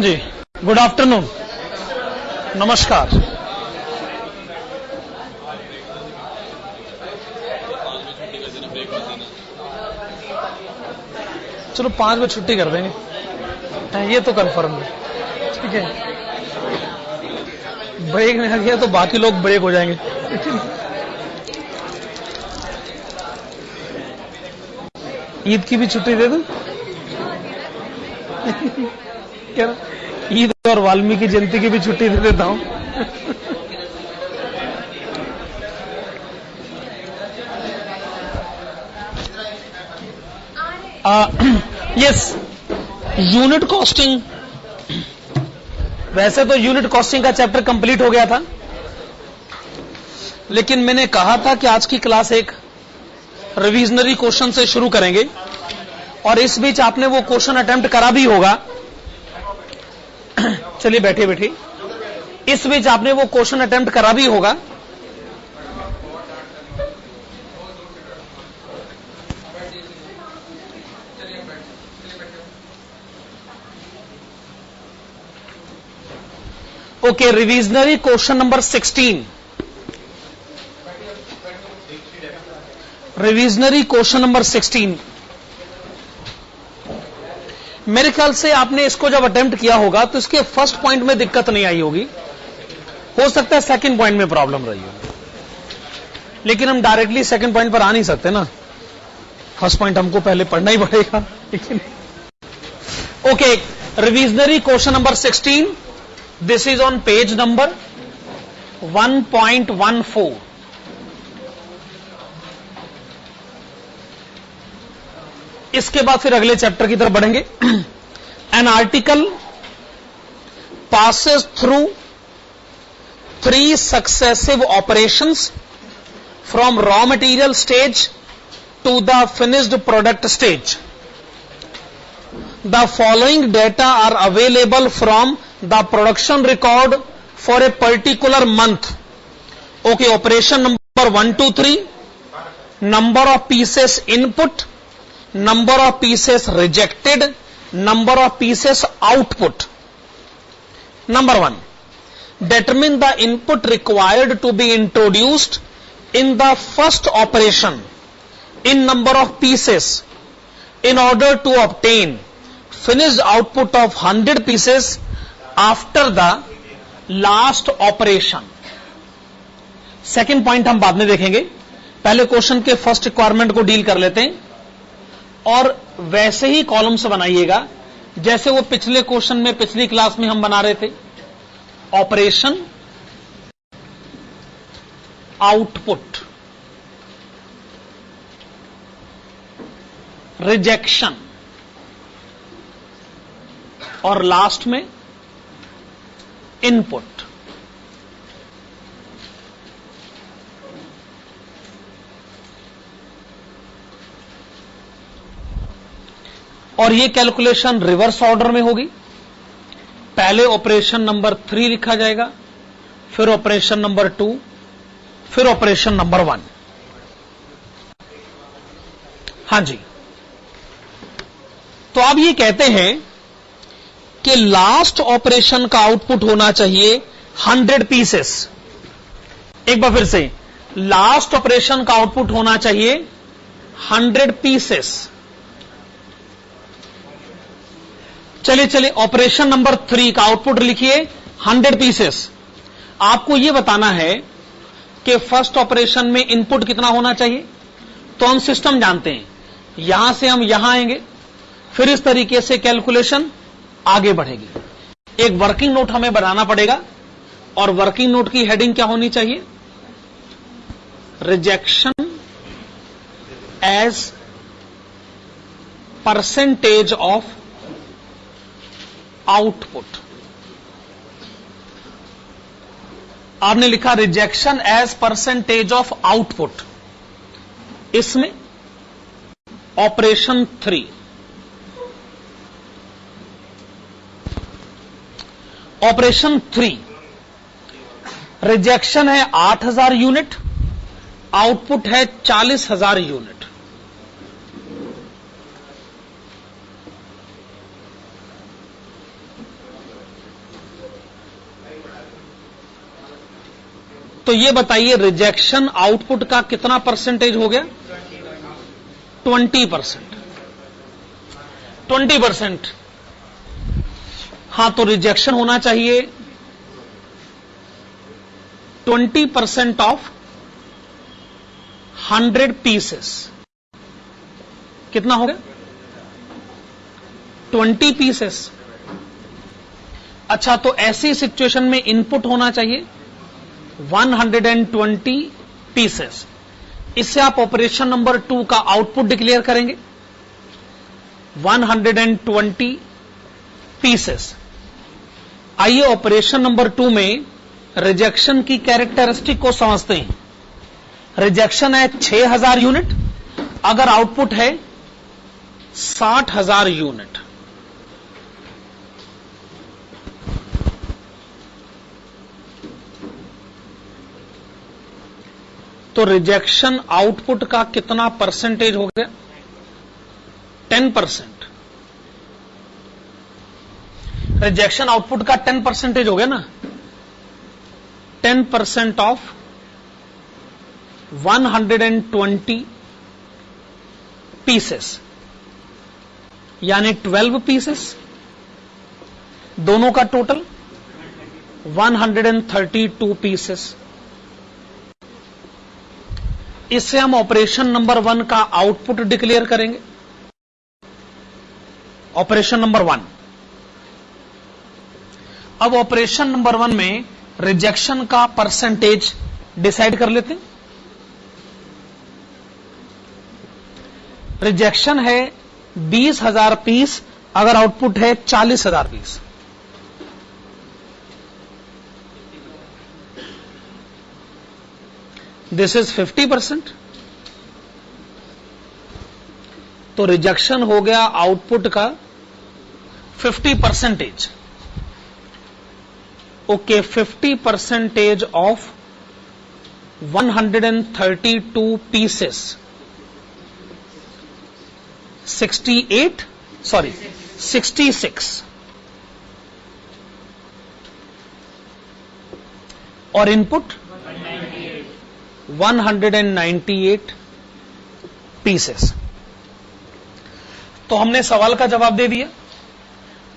जी, good afternoon, नमस्कार। चलो 5 बजे छुट्टी कर देंगे, ये तो कंफर्म है। ठीक है, ब्रेक नहीं किया तो बाकी लोग ब्रेक हो जाएंगे। ईद की भी छुट्टी दे दूं क्या? ईद और वाल्मीकि जयंती की भी छुट्टी दे देता हूं। Yes, unit costing. वैसे तो यूनिट कॉस्टिंग का चैप्टर कंप्लीट हो गया था, लेकिन मैंने कहा था कि आज की क्लास एक रिविजनरी क्वेश्चन से शुरू करेंगे, और इस बीच आपने वो क्वेश्चन अटेम्प्ट करा भी होगा। चलिए बैठिए बैठिए, इस बीच आपने वो क्वेश्चन अटेम्प्ट करा भी होगा। Okay, revisionary question number 16। Revisionary question number 16। मेरे ख्याल से आपने इसको जब अटेम्प्ट किया होगा तो इसके फर्स्ट पॉइंट में दिक्कत नहीं आई होगी, हो सकता है सेकंड पॉइंट में प्रॉब्लम रही हो, लेकिन हम डायरेक्टली सेकंड पॉइंट पर आ नहीं सकते ना, फर्स्ट पॉइंट हमको पहले पढ़ना ही पड़ेगा। लेकिन okay, revisionary question number 16, this is on page number 1.14। इसके बाद फिर अगले चैप्टर की तरफ बढ़ेंगे। An article passes through 3 successive operations from raw material stage to the finished product stage. The following data are available from the production record for a particular month. Okay, operation number 1, 2, 3, number of pieces input, number of pieces rejected, number of pieces output. Number 1, determine the input required to be introduced in the first operation in number of pieces in order to obtain finished output of 100 pieces after the last operation. Second point हम बाद में देखेंगे, पहले question के first requirement को deal कर लेते हैं, और वैसे ही कॉलम्स बनाइएगा जैसे वो पिछले क्वेश्चन में पिछली क्लास में हम बना रहे थे। ऑपरेशन, आउटपुट, रिजेक्शन, और लास्ट में इनपुट। और ये कैलकुलेशन रिवर्स ऑर्डर में होगी। पहले ऑपरेशन नंबर 3 लिखा जाएगा, फिर ऑपरेशन नंबर 2, फिर ऑपरेशन नंबर 1। हां जी, तो आप ये कहते हैं कि लास्ट ऑपरेशन का आउटपुट होना चाहिए 100 पीसेस। एक बार फिर से, लास्ट ऑपरेशन का आउटपुट होना चाहिए 100 पीसेस। चलिए चलिए, ऑपरेशन नंबर 3 का आउटपुट लिखिए 100 पीसेस। आपको यह बताना है कि फर्स्ट ऑपरेशन में इनपुट कितना होना चाहिए, तो हम सिस्टम जानते हैं, यहां से हम यहां आएंगे, फिर इस तरीके से कैलकुलेशन आगे बढ़ेगी। एक वर्किंग नोट हमें बनाना पड़ेगा, और वर्किंग नोट की हेडिंग क्या होनी चाहिए? Rejection as percentage of output. आपने लिखा rejection as percentage of output. इसमें ऑपरेशन 3, ऑपरेशन 3 रिजेक्शन है 8000 यूनिट, आउटपुट है 40,000 यूनिट। तो ये बताइए रिजेक्शन आउटपुट का कितना परसेंटेज हो गया? 20%। 20%। हां, तो रिजेक्शन होना चाहिए 20% ऑफ 100 पीसेस। कितना हो गया? 20 पीसेस। अच्छा, तो ऐसी सिचुएशन में इनपुट होना चाहिए 120 पीसेस। इससे आप ऑपरेशन नंबर 2 का आउटपुट डिक्लेयर करेंगे 120 पीसेस। आइए ऑपरेशन नंबर 2 में रिजेक्शन की कैरेक्टरिस्टिक को समझते हैं। रिजेक्शन है 6000 यूनिट, अगर आउटपुट है 60000 यूनिट। तो रिजेक्शन आउटपुट का कितना परसेंटेज हो गया? 10%। रिजेक्शन आउटपुट का 10% हो गया ना। 10% ऑफ 120 पीसेस यानी 12 पीसेस, दोनों का टोटल 132 पीसेस। इससे हम ऑपरेशन नंबर 1 का आउटपुट डिक्लेयर करेंगे। Operation number 1। अब ऑपरेशन नंबर 1 में रिजेक्शन का परसेंटेज डिसाइड कर लेते हैं। रिजेक्शन है 20,000 पीस, अगर आउटपुट है 40,000 पीस। This is 50%। तो रिजेक्शन हो गया आउटपुट का 50%। ओके, 50% ऑफ 132 पीसेस 66 और इनपुट 198 पीसेस। तो हमने सवाल का जवाब दे दिया।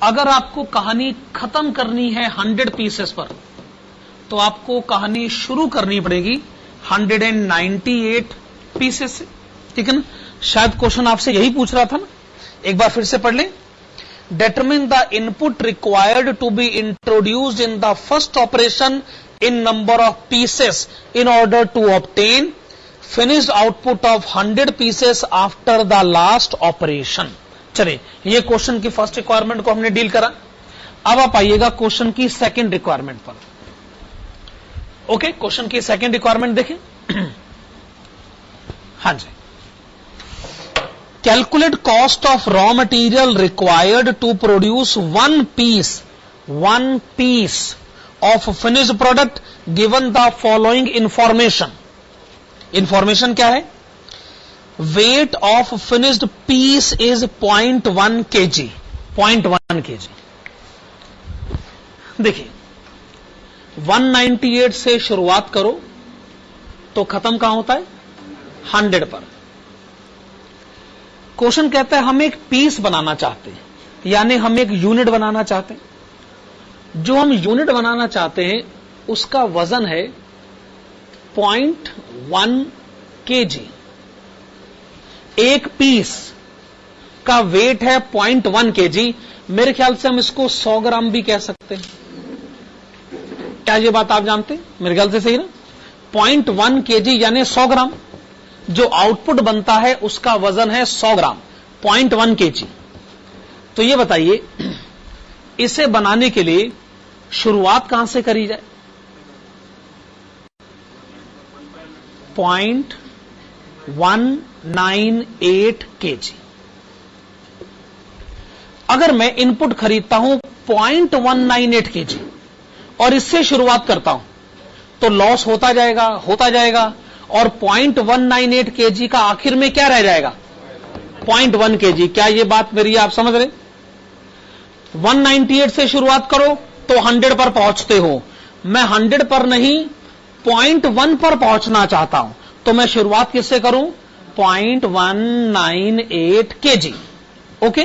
अगर आपको कहानी खत्म करनी है 100 पीसेस पर, तो आपको कहानी शुरू करनी पड़ेगी 198 पीसेस से। ठीक है ना? शायद क्वेश्चन आपसे यही पूछ रहा था ना। एक बार फिर से पढ़ लें। Determine the input required to be introduced in the first operation in number of pieces in order to obtain finished output of 100 pieces after the last operation। चलिए, ये क्वेश्चन की फर्स्ट रिक्वायरमेंट को हमने डील करा। अब आप आइएगा question की सेकंड रिक्वायरमेंट पर। ओके, क्वेश्चन की सेकंड रिक्वायरमेंट देखें। हां जी। Calculate cost of raw material required to produce one piece of finished product given the following information। information क्या है? weight of finished piece is 0.1 kg। 0.1 kg। देखिए, 198 से शुरुआत करो तो खत्म कहां होता है? 100 पर। क्वेश्चन कहता है हम एक पीस बनाना चाहते हैं, यानी हम एक यूनिट बनाना चाहते हैं। जो हम यूनिट बनाना चाहते हैं उसका वजन है 0.1 kg। एक पीस का वेट है 0.1 kg। मेरे ख्याल से हम इसको 100 ग्राम भी कह सकते हैं। क्या ये बात आप जानते हैं? मेरे ख्याल से सही ना। 0.1 kg यानी 100 ग्राम। जो आउटपुट बनता है उसका वजन है 100 ग्राम, 0.1 kg। तो ये बताइए, इसे बनाने के लिए शुरुआत कहां से करी जाए? 0.198 kg। अगर मैं इनपुट खरीदता हूं 0.198 kg और इससे शुरुआत करता हूं तो लॉस होता जाएगा और 0.198 kg का आखिर में क्या रह जाएगा? 0.1 kg। क्या ये बात मेरी आप समझ रहे? 198 से शुरुआत करो तो 100 पर पहुंचते हो। मैं 100 पर नहीं 0.1 पर पहुंचना चाहता हूं तो मैं शुरुआत किससे करूं? 0.198 kg। ओके,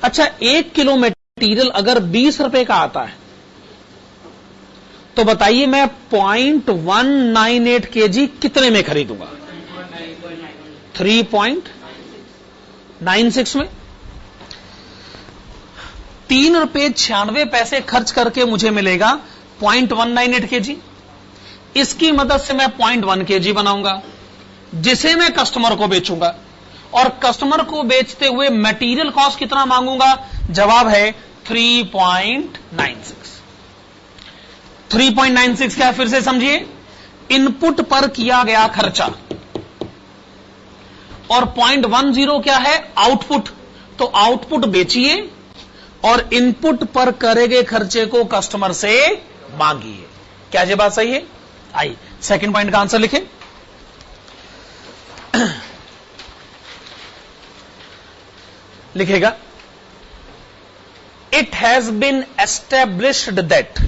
अच्छा 1 किलो मटेरियल अगर 20 रुपए का आता है तो बताइए मैं 0.198 kg कितने में खरीदूंगा? 3.96 में। 3.96 खर्च करके मुझे मिलेगा 0.198 kg। इसकी मदद से मैं 0.1 kg बनाऊंगा जिसे मैं कस्टमर को बेचूंगा, और कस्टमर को बेचते हुए मटेरियल कॉस्ट कितना मांगूंगा? जवाब है 3.96। 3.96 क्या? फिर से समझिए, इनपुट पर किया गया खर्चा, और 0.10 क्या है? आउटपुट। तो आउटपुट बेचिए और इनपुट पर करे गए खर्चे को कस्टमर से मांगिए। क्या ये बात सही है? आइए सेकंड पॉइंट का आंसर लिखें। लिखेगा, it has been established that,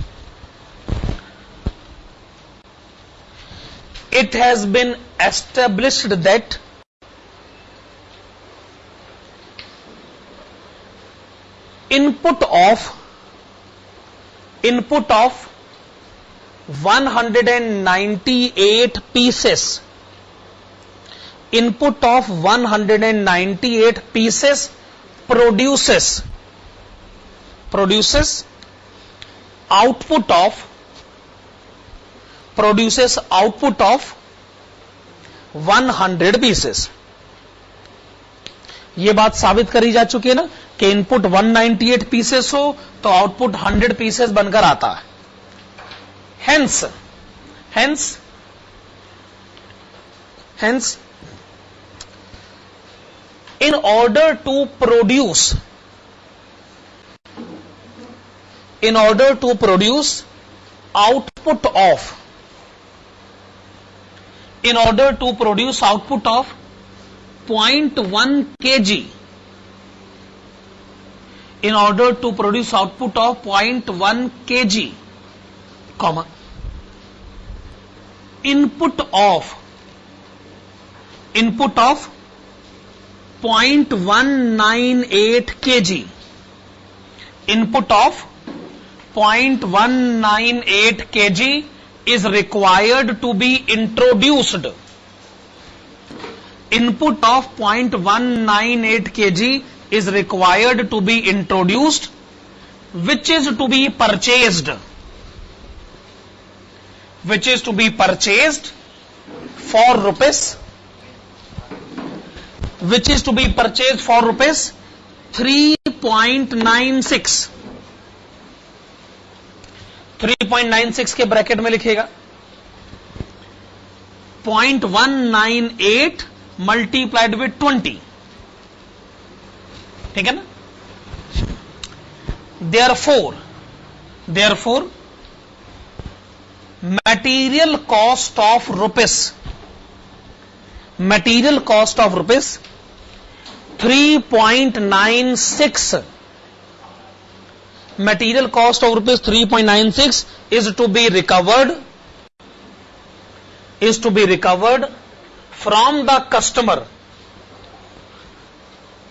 it has been established that input of 198 pieces, input of 198 pieces produces output of 100 pieces। यह बात साबित करी जा चुकी है ना कि इनपुट 198 पीसेस हो तो आउटपुट 100 पीसेस बनकर आता है। Hence in order to produce output of 0.1 kg, in order to produce output of 0.1 kg, comma, input of 0.198 kg, input of 0.198 kg is required to be introduced. Input of 0.198 kg is required to be introduced, which is to be purchased, for rupees, 3.96। 3.96 के bracket में लिखेगा 0.198 multiplied with 20, ठीक है ना। therefore material cost of rupees 3.96, material cost of rupees 3.96 is to be recovered from the customer.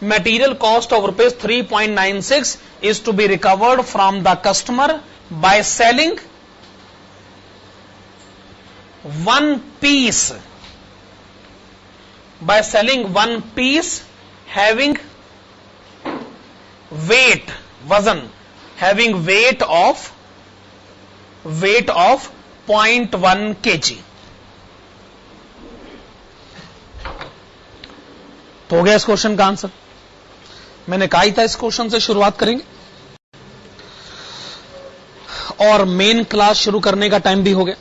Material cost of rupees 3.96 is to be recovered from the customer by selling one piece having weight of 0.1 kg। तो हो गया इस question का answer. मैंने कहा ही था इस question से शुरुआत करेंगे, और मेन क्लास शुरू करने का टाइम भी हो गया।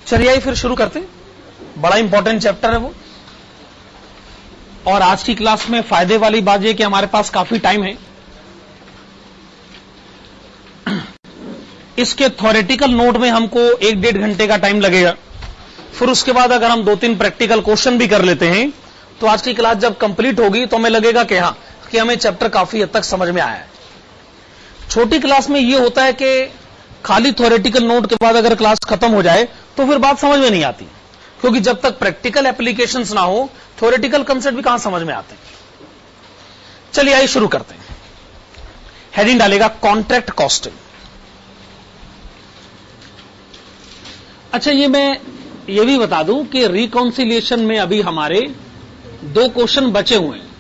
चलिए आइए फिर शुरू करते हैं। बड़ा इंपॉर्टेंट चैप्टर है वो, और आज की क्लास में फायदे वाली बात यह कि हमारे पास काफी टाइम है। इसके थ्योरेटिकल नोट में हमको 1-1.5 घंटे का टाइम लगेगा। फिर उसके बाद अगर हम 2-3 प्रैक्टिकल क्वेश्चन भी कर लेते हैं तो आज की क्लास जब कंप्लीट होगी तो हमें लगेगा कि हाँ, कि हमें चैप्टर काफी हद तक समझ में आया है। छोटी क्लास में यह होता है कि खाली थ्योरेटिकल नोट के बाद अगर क्लास खत्म हो जाए तो फिर बात समझ में नहीं आती, क्योंकि जब तक प्रैक्टिकल एप्लीकेशंस ना हो थ्योरेटिकल कंसेप्ट भी कहां समझ में आते हैं। चलिए आइए शुरू करते हैं। हेडिंग डालेगा कॉन्ट्रैक्ट कॉस्टिंग। अच्छा, मैं ये भी बता दूं कि रिकॉन्सिलिएशन में अभी हमारे 2 क्वेश्चन बचे हुए हैं।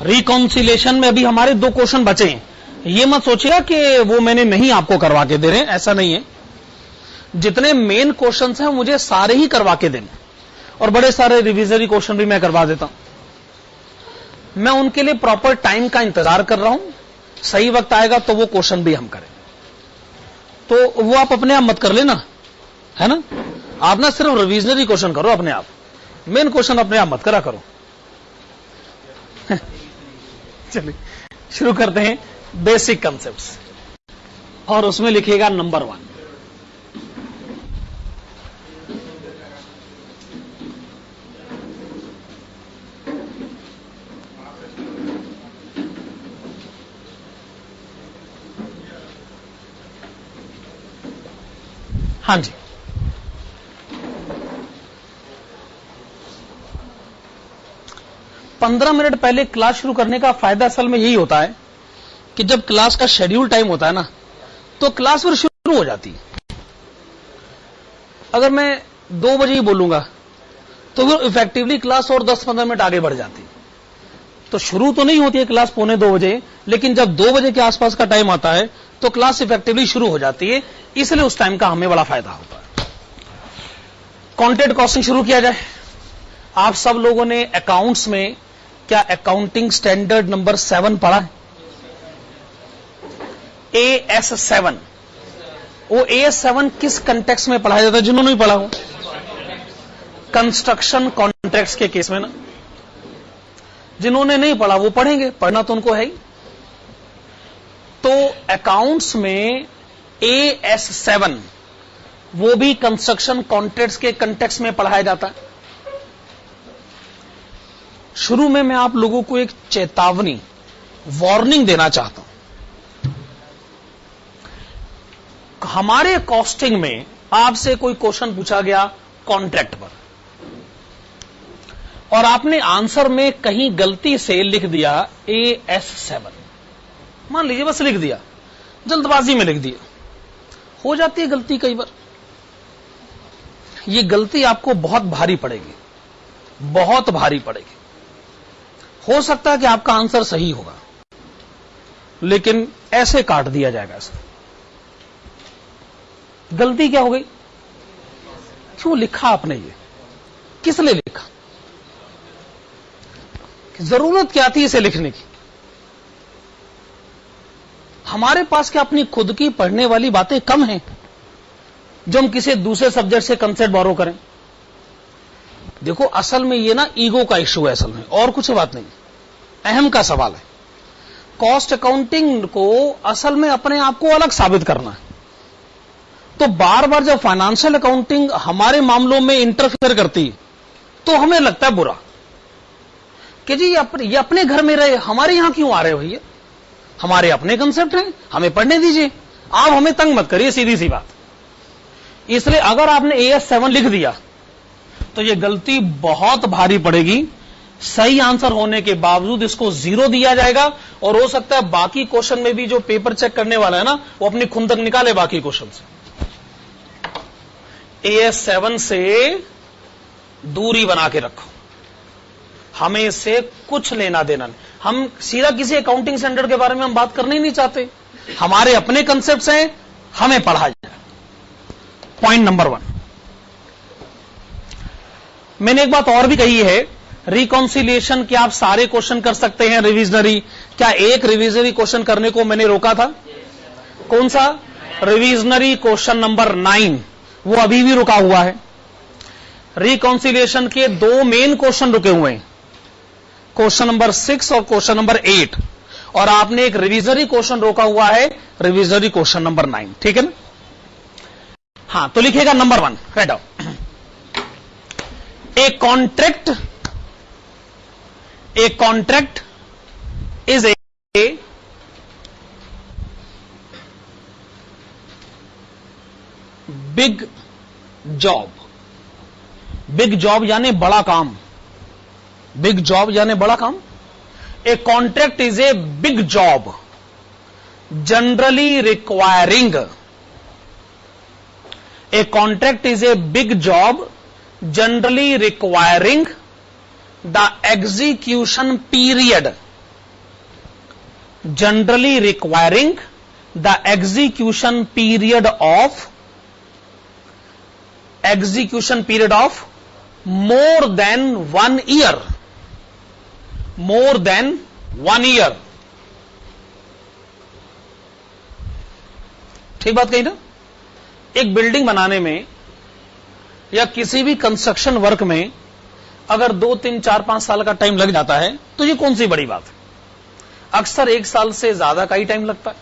रिकॉन्सिलिएशन में अभी हमारे 2 क्वेश्चन बचे हैं। ये मत सोचिएगा कि वो मैंने नहीं आपको करवा के दे रहे हैं, ऐसा नहीं है। जितने मेन क्वेश्चंस हैं मुझे सारे ही करवा के देने, और बड़े सारे रिविजरी क्वेश्चन भी मैं करवा देता हूं। मैं उनके लिए प्रॉपर टाइम का इंतजार कर रहा हूं, सही वक्त आएगा तो वो क्वेश्चन भी हम करें। तो वो आप अपने आप मत कर लेना, है ना। आप ना सिर्फ रिविजनरी क्वेश्चन करो अपने आप, मेन क्वेश्चन अपने आप मत करा करो। चलिए शुरू करते हैं बेसिक कंसेप्ट्स, और उसमें लिखिएगा नंबर 1। हाँ जी, पंद्रह मिनट पहले क्लास शुरू करने का फायदा असल में यही होता है कि जब क्लास का शेड्यूल टाइम होता है ना, तो क्लास फिर शुरू हो जाती है। अगर मैं 2 बजे ही बोलूंगा तो फिर इफेक्टिवली क्लास और 10-15 मिनट आगे बढ़ जाती है। तो शुरू तो नहीं होती है क्लास 1:45 बजे, लेकिन जब 2 बजे के आसपास का टाइम आता है तो क्लास इफेक्टिवली शुरू हो जाती है, इसलिए उस टाइम का हमें बड़ा फायदा होता है। कॉन्ट्रैक्ट कॉस्टिंग शुरू किया जाए। आप सब लोगों ने अकाउंट्स में क्या अकाउंटिंग स्टैंडर्ड नंबर 7 पढ़ा है? AS7। वो AS7 किस कंटेक्स्ट में पढ़ाया जाता है, जिन्होंने भी पढ़ा हो? कंस्ट्रक्शन कॉन्ट्रैक्ट्स के केस में ना। जिन्होंने नहीं पढ़ा वो पढ़ेंगे, पढ़ना तो उनको है ही। तो अकाउंट्स में AS7 वो भी कंस्ट्रक्शन कॉन्ट्रैक्ट्स के कंटेक्स्ट में पढ़ाया जाता है। शुरू में मैं आप लोगों को एक चेतावनी, वार्निंग देना चाहता हूं। हमारे कॉस्टिंग में आपसे कोई क्वेश्चन पूछा गया कॉन्ट्रैक्ट पर, और आपने आंसर में कहीं गलती से लिख दिया AS7, मान लीजिए बस लिख दिया, जल्दबाजी में लिख दिया। हो जाती है गलती कई बार। ये गलती आपको बहुत भारी पड़ेगी, बहुत भारी पड़ेगी। हो सकता है कि आपका आंसर सही होगा, लेकिन ऐसे काट दिया जाएगा इसको। गलती क्या हो गई? क्यों लिखा आपने ये? किस लिए लिखा? जरूरत क्या थी इसे लिखने की? हमारे पास क्या अपनी खुद की पढ़ने वाली बातें कम हैं जो हम किसी दूसरे सब्जेक्ट से कंसेप्ट बोरो करें? देखो, असल में ये ना ईगो का इश्यू है, असल में और कुछ बात नहीं, अहम का सवाल है। कॉस्ट अकाउंटिंग को असल में अपने आप को अलग साबित करना है। तो बार बार जब फाइनेंशियल अकाउंटिंग हमारे मामलों में इंटरफेयर करती तो हमें लगता है बुरा कि जी ये अपने घर में रहे, हमारे यहां क्यों आ रहे हो भैया? हमारे अपने कंसेप्ट हैं, हमें पढ़ने दीजिए, आप हमें तंग मत करिए, सीधी सी बात। इसलिए अगर आपने AS7 लिख दिया तो ये गलती बहुत भारी पड़ेगी। सही आंसर होने के बावजूद इसको 0 दिया जाएगा, और हो सकता है बाकी क्वेश्चन में भी जो पेपर चेक करने वाला है ना, वो अपनी खुंदक निकाले बाकी क्वेश्चन से। AS7 से दूरी बना के रखो, हमें इससे कुछ लेना देना नहीं। हम सीधा किसी अकाउंटिंग स्टैंडर्ड के बारे में हम बात करना ही नहीं चाहते। हमारे अपने कंसेप्ट्स हैं, हमें पढ़ा जाए। Point number 1। मैंने एक बात और भी कही है, रिकॉन्सिलिएशन क्या आप सारे क्वेश्चन कर सकते हैं रिविजनरी? क्या एक रिविजनरी क्वेश्चन करने को मैंने रोका था? कौन सा? रिविजनरी क्वेश्चन नंबर 9, वो अभी भी रुका हुआ है। रिकॉन्सिलिएशन के 2 मेन क्वेश्चन रुके हुए हैं, क्वेश्चन नंबर 6 और क्वेश्चन नंबर 8, और आपने एक रिविजनरी क्वेश्चन रोका हुआ है, रिविजनरी क्वेश्चन नंबर 9, ठीक है ना? हां, तो लिखेगा number 1, write down. A contract is big job. Big job यानी बड़ा काम। बिग जॉब यानी बड़ा काम। A contract is a big job generally requiring. A contract is a big job generally requiring the execution period. Generally requiring the execution period of more than 1 year। more than 1 year। ठीक बात कही ना। एक building बनाने में या किसी भी कंस्ट्रक्शन वर्क में अगर 2, 3, 4, 5 साल का टाइम लग जाता है तो ये कौन सी बड़ी बात है। अक्सर 1 साल से ज्यादा का ही टाइम लगता है।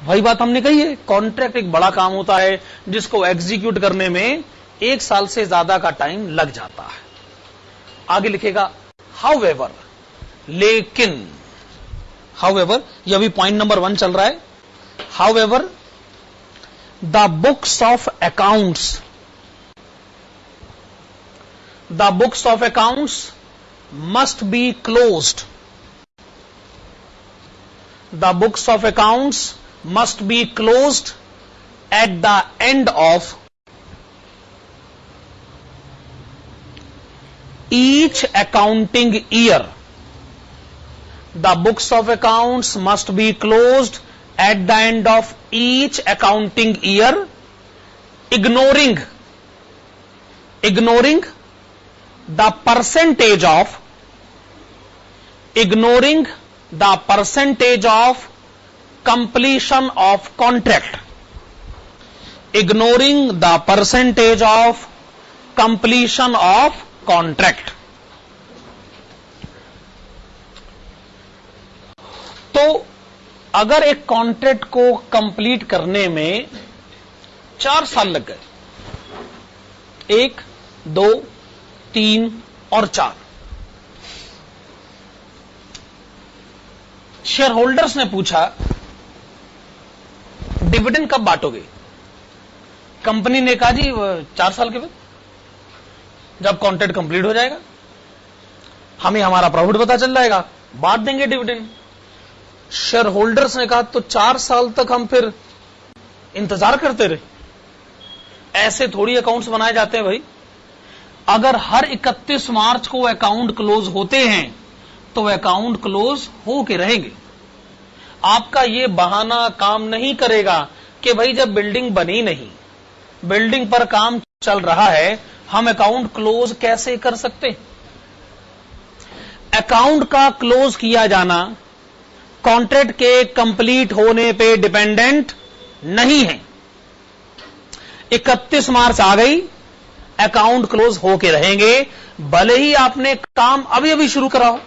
वही बात हमने कही है, कॉन्ट्रैक्ट एक बड़ा काम होता है जिसको एग्जीक्यूट करने में 1 साल से ज्यादा का टाइम लग जाता है। आगे लिखेगा हाउएवर, लेकिन। हाउएवर, यह भी पॉइंट नंबर 1 चल रहा है। However the books of accounts must be closed. The books of accounts must be closed at the end of each accounting year। The books of accounts must be closed at the end of each accounting year, ignoring the percentage of completion of contract। ignoring the percentage of completion of contract. तो अगर एक contract को complete करने में 4 साल लग गए, 1, 2, 3 और 4, शेयर होल्डर्स ने पूछा डिविडेंड कब बांटोगे। कंपनी ने कहा जी 4 साल के बाद, जब कॉन्ट्रैक्ट कंप्लीट हो जाएगा, हमें हमारा प्रॉफिट पता चल जाएगा, बांट देंगे डिविडेंड। शेयर होल्डर्स ने कहा तो 4 साल तक हम फिर इंतजार करते रहे। ऐसे थोड़ी अकाउंट्स बनाए जाते हैं भाई। अगर हर 31 मार्च को अकाउंट क्लोज होते हैं तो अकाउंट क्लोज हो के रहेंगे। आपका यह बहाना काम नहीं करेगा कि भाई जब बिल्डिंग बनी नहीं, बिल्डिंग पर काम चल रहा है, हम अकाउंट क्लोज कैसे कर सकते। अकाउंट का क्लोज किया जाना कॉन्ट्रैक्ट के कंप्लीट होने पे डिपेंडेंट नहीं है। 31 मार्च आ गई, अकाउंट क्लोज होके रहेंगे, भले ही आपने काम अभी अभी शुरू करा हो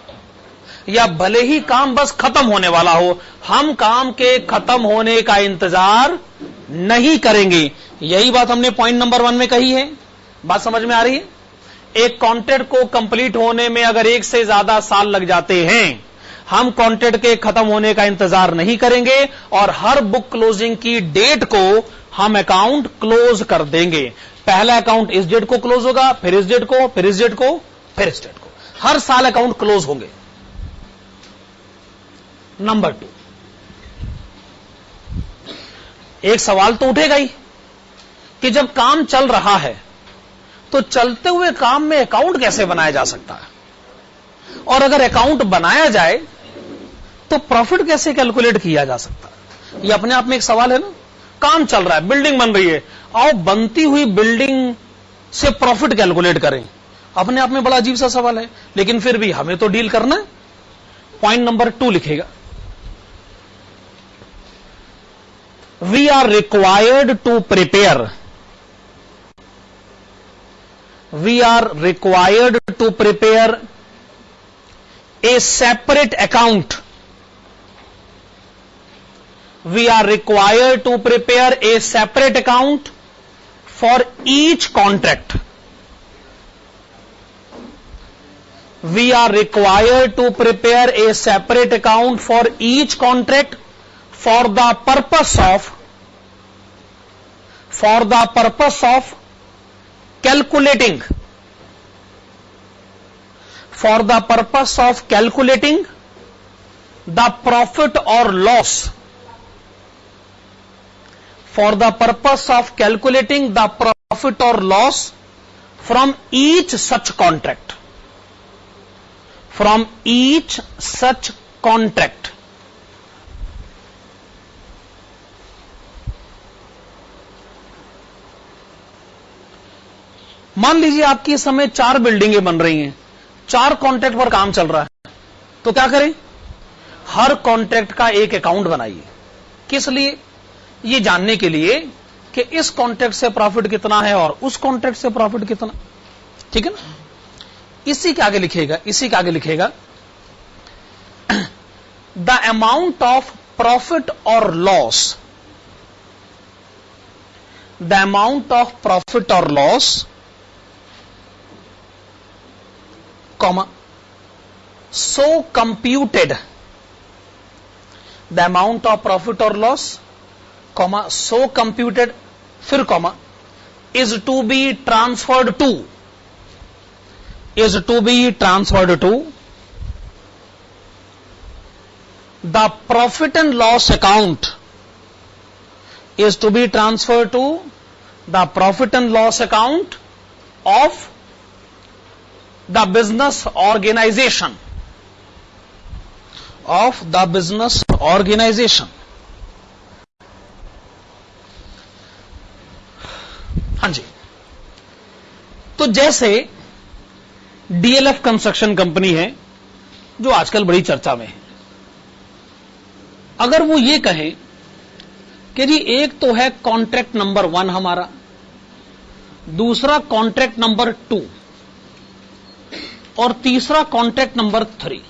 या भले ही काम बस खत्म होने वाला हो, हम काम के खत्म होने का इंतजार नहीं करेंगे। यही बात हमने पॉइंट नंबर 1 में कही है। बात समझ में आ रही है। एक कॉन्ट्रैक्ट को कंप्लीट होने में अगर 1 से ज्यादा साल लग जाते हैं, हम कॉन्ट्रैक्ट के खत्म होने का इंतजार नहीं करेंगे और हर बुक क्लोजिंग की डेट को हम अकाउंट क्लोज कर देंगे। पहला अकाउंट इस डेट को क्लोज होगा, फिर इस डेट को, फिर इस डेट को, फिर इस डेट को। हर साल अकाउंट क्लोज होंगे। नंबर 2, एक सवाल तो उठेगा ही कि जब काम चल रहा है तो चलते हुए काम में अकाउंट कैसे बनाया जा सकता है, और अगर अकाउंट बनाया जाए तो प्रॉफिट कैसे कैलकुलेट किया जा सकता है। यह अपने आप में एक सवाल है ना। काम चल रहा है, बिल्डिंग बन रही है, आओ बनती हुई बिल्डिंग से प्रॉफिट कैलकुलेट करें। अपने आप में बड़ा अजीब सा सवाल है, लेकिन फिर भी हमें तो डील करना है। पॉइंट नंबर 2 लिखेगा, we are required to prepare a separate account। We are required to prepare a separate account for each contract। We are required to prepare a separate account for each contract for the purpose for the purpose of calculating the profit or loss, for the purpose of calculating the profit or loss from each such contract, from each such contract. मान लीजिए आपकी इस समय 4 बिल्डिंगें बन रही हैं, 4 contract पर काम चल रहा है, तो क्या करें? हर कॉन्ट्रैक्ट का एक अकाउंट बनाइए। किस लिए? ये जानने के लिए कि इस कॉन्ट्रैक्ट से प्रॉफिट कितना है और उस कॉन्ट्रैक्ट से प्रॉफिट कितना। ठीक है ना? इसी के आगे लिखेगा द अमाउंट ऑफ प्रॉफिट और loss, the amount of profit और loss, comma, so computed, the amount of profit or loss, comma, so computed, फिर comma, is to be transferred to, the profit and loss account, is to be transferred to the profit and loss account of the business organization, हाँ जी। तो जैसे DLF construction company है जो आजकल बड़ी चर्चा में है, अगर वो ये कहे कि जी एक तो है कॉन्ट्रैक्ट नंबर 1 हमारा, दूसरा कॉन्ट्रैक्ट नंबर 2 और तीसरा कॉन्ट्रैक्ट नंबर 3,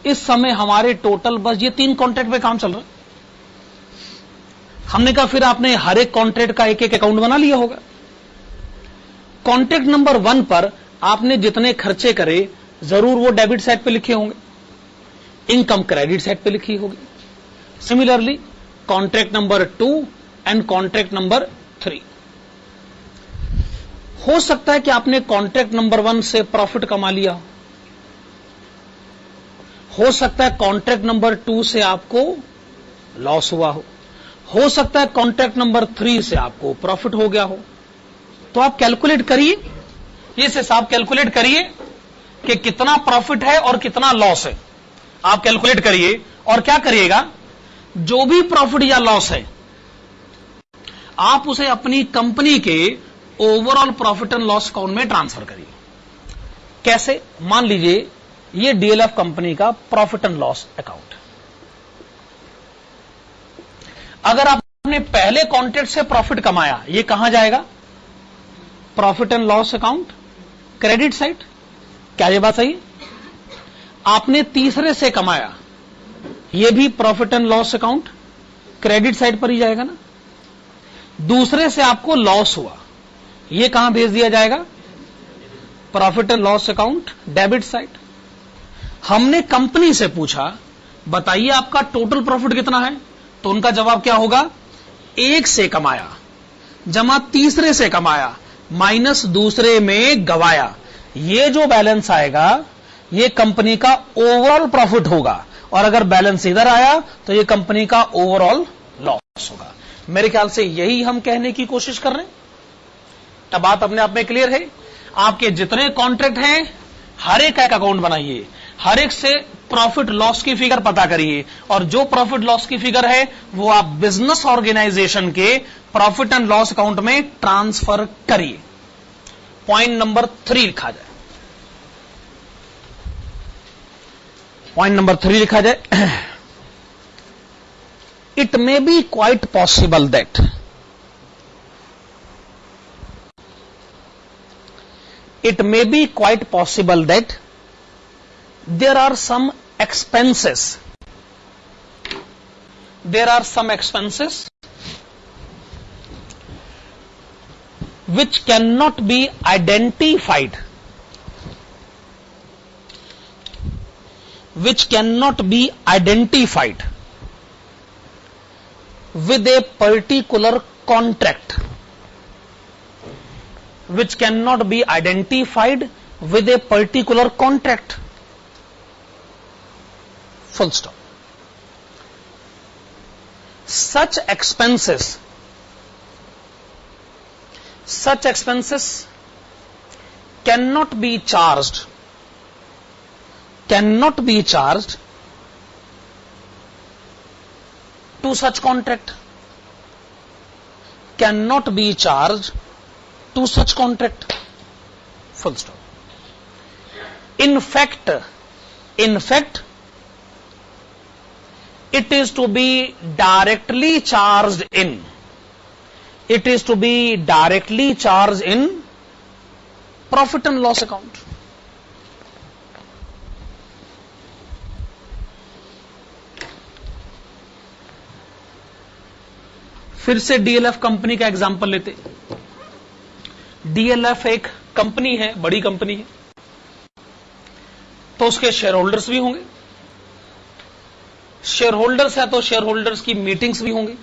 इस समय हमारे टोटल बस ये 3 कॉन्ट्रैक्ट पे काम चल रहा है। हमने कहा फिर आपने हर एक कॉन्ट्रैक्ट का एक अकाउंट बना लिया होगा। कॉन्ट्रैक्ट नंबर 1 पर आपने जितने खर्चे करे जरूर वो डेबिट साइड पे लिखे होंगे, इनकम क्रेडिट साइड पे लिखी होगी। Similarly contract number 2 and contract number 3, हो सकता है कि आपने कॉन्ट्रैक्ट नंबर 1 से प्रॉफिट कमा लिया हो सकता है कॉन्ट्रैक्ट नंबर 2 से आपको लॉस हुआ हो सकता है कॉन्ट्रैक्ट नंबर 3 से आपको प्रॉफिट हो गया हो। तो आप कैलकुलेट करिए, इस हिसाब कैलकुलेट करिए कि कितना प्रॉफिट है और कितना लॉस है। आप कैलकुलेट करिए और क्या करिएगा, जो भी प्रॉफिट या लॉस है आप उसे अपनी कंपनी के overall profit and loss account में ट्रांसफर करिए। कैसे? मान लीजिए ये डीएलएफ कंपनी का प्रॉफिट एंड लॉस अकाउंट, अगर आपने पहले कॉन्ट्रैक्ट से प्रॉफिट कमाया, ये कहां जाएगा? Profit and loss account, credit side. क्या ये बात सही? आपने तीसरे से कमाया, ये भी profit and loss account, credit side पर ही जाएगा ना। दूसरे से आपको लॉस हुआ, ये कहां भेज दिया जाएगा? Profit and loss account, debit side. हमने कंपनी से पूछा बताइए आपका टोटल प्रॉफिट कितना है, तो उनका जवाब क्या होगा? 1 से कमाया जमा तीसरे से कमाया माइनस दूसरे में गवाया, ये जो बैलेंस आएगा ये कंपनी का ओवरऑल प्रॉफिट होगा, और अगर बैलेंस इधर आया तो ये कंपनी का ओवरऑल लॉस होगा। मेरे ख्याल से यही हम कहने की कोशिश कर रहे हैं। तब बात अपने आप में क्लियर है। आपके जितने कॉन्ट्रैक्ट हैं हर एक अकाउंट बनाइए, हर एक से प्रॉफिट लॉस की फिगर पता करिए, और जो प्रॉफिट लॉस की फिगर है वो आप बिजनेस ऑर्गेनाइजेशन के प्रॉफिट एंड लॉस अकाउंट में ट्रांसफर करिए। पॉइंट नंबर 3 लिखा जाए, पॉइंट नंबर 3 लिखा जाए, it may be quite possible that it may be quite possible that there are some expenses which cannot be identified, with a particular contract which cannot be identified with a particular contract. Full stop. Such expenses cannot be charged to such contract. Cannot be charged to such contract. Full stop. In fact, it is to be directly charged in. It is to be directly charged in profit and loss account. फिर से DLF company का example लेते। DLF एक company है, बड़ी company है, तो उसके शेयर होल्डर्स भी होंगे। शेयर होल्डर्स है तो शेयर होल्डर्स की मीटिंग्स भी होंगी।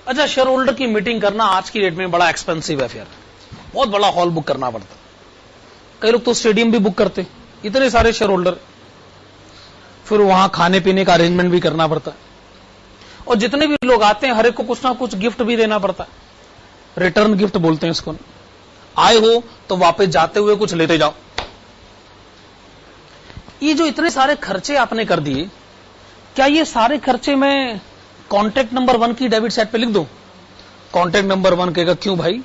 अच्छा, शेयर होल्डर की मीटिंग करना आज की डेट में बड़ा एक्सपेंसिव है, फिर बहुत बड़ा हॉल बुक करना पड़ता। कई लोग तो स्टेडियम भी बुक करते, इतने सारे शेयर होल्डर, फिर वहां खाने पीने का अरेंजमेंट भी करना पड़ता है, और जितने भी लोग आते हैं हर एक को कुछ ना कुछ गिफ्ट भी देना पड़ता है। रिटर्न गिफ्ट बोलते हैं इसको। आए हो तो वापस जाते हुए कुछ लेते जाओ। ये जो इतने सारे खर्चे आपने कर दिए, क्या ये सारे खर्चे मैं कॉन्ट्रैक्ट नंबर 1 की डेबिट साइड पे लिख दूं? कॉन्ट्रैक्ट नंबर 1 कहेगा क्यों भाई,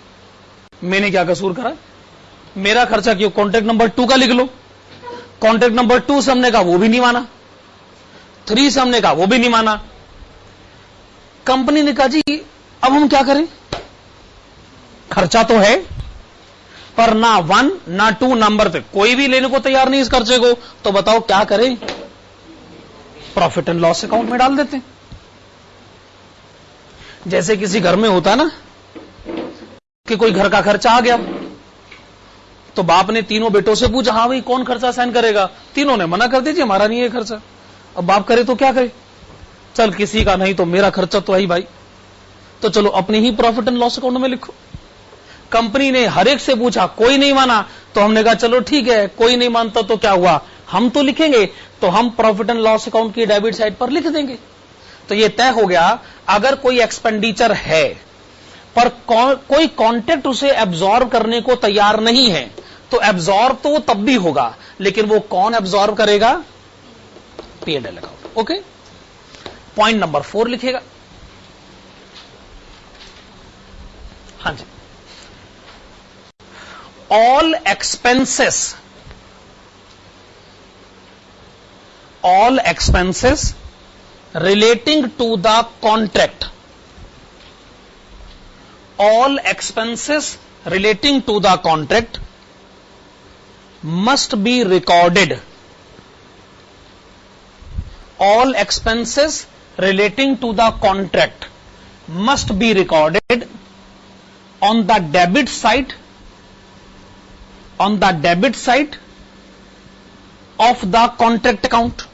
मैंने क्या कसूर करा, मेरा खर्चा क्यों? कॉन्ट्रैक्ट नंबर 2 का लिख लो। कॉन्ट्रैक्ट नंबर 2 से हमने कहा वो भी नहीं माना, 3 से हमने कहा वो भी नहीं माना। कंपनी ने कहा जी अब हम क्या करें, खर्चा तो है पर ना 1 ना 2 नंबर पे कोई भी लेने को तैयार नहीं इस खर्चे को, तो बताओ क्या करें? प्रॉफिट एंड लॉस अकाउंट में डाल देते हैं। जैसे किसी घर में होता ना कि कोई घर का खर्चा आ गया, तो बाप ने तीनों बेटों से पूछा, हाँ भाई कौन खर्चा साइन करेगा? तीनों ने मना कर दीजिए, हमारा नहीं है खर्चा। अब बाप करे तो क्या करे, चल किसी का नहीं तो मेरा खर्चा तो है ही भाई, तो चलो अपनी ही प्रॉफिट एंड लॉस अकाउंट में लिखो। कंपनी ने हर एक से पूछा, कोई नहीं माना, तो हमने कहा चलो ठीक है, कोई नहीं मानता तो क्या हुआ, हम तो लिखेंगे, तो हम प्रॉफिट एंड लॉस अकाउंट की डेबिट साइड पर लिख देंगे। तो ये तय हो गया, अगर कोई एक्सपेंडिचर है पर कोई कॉन्ट्रैक्ट उसे एब्जॉर्ब करने को तैयार नहीं है, तो एब्जॉर्ब तो वो तब भी होगा, लेकिन वो कौन एब्जॉर्ब करेगा? P&L account. Okay, point number 4 लिखेगा। हाँ जी, all expenses relating to the contract, all expenses relating to the contract must be recorded. All expenses relating to the contract must be recorded on the debit side of the contract account.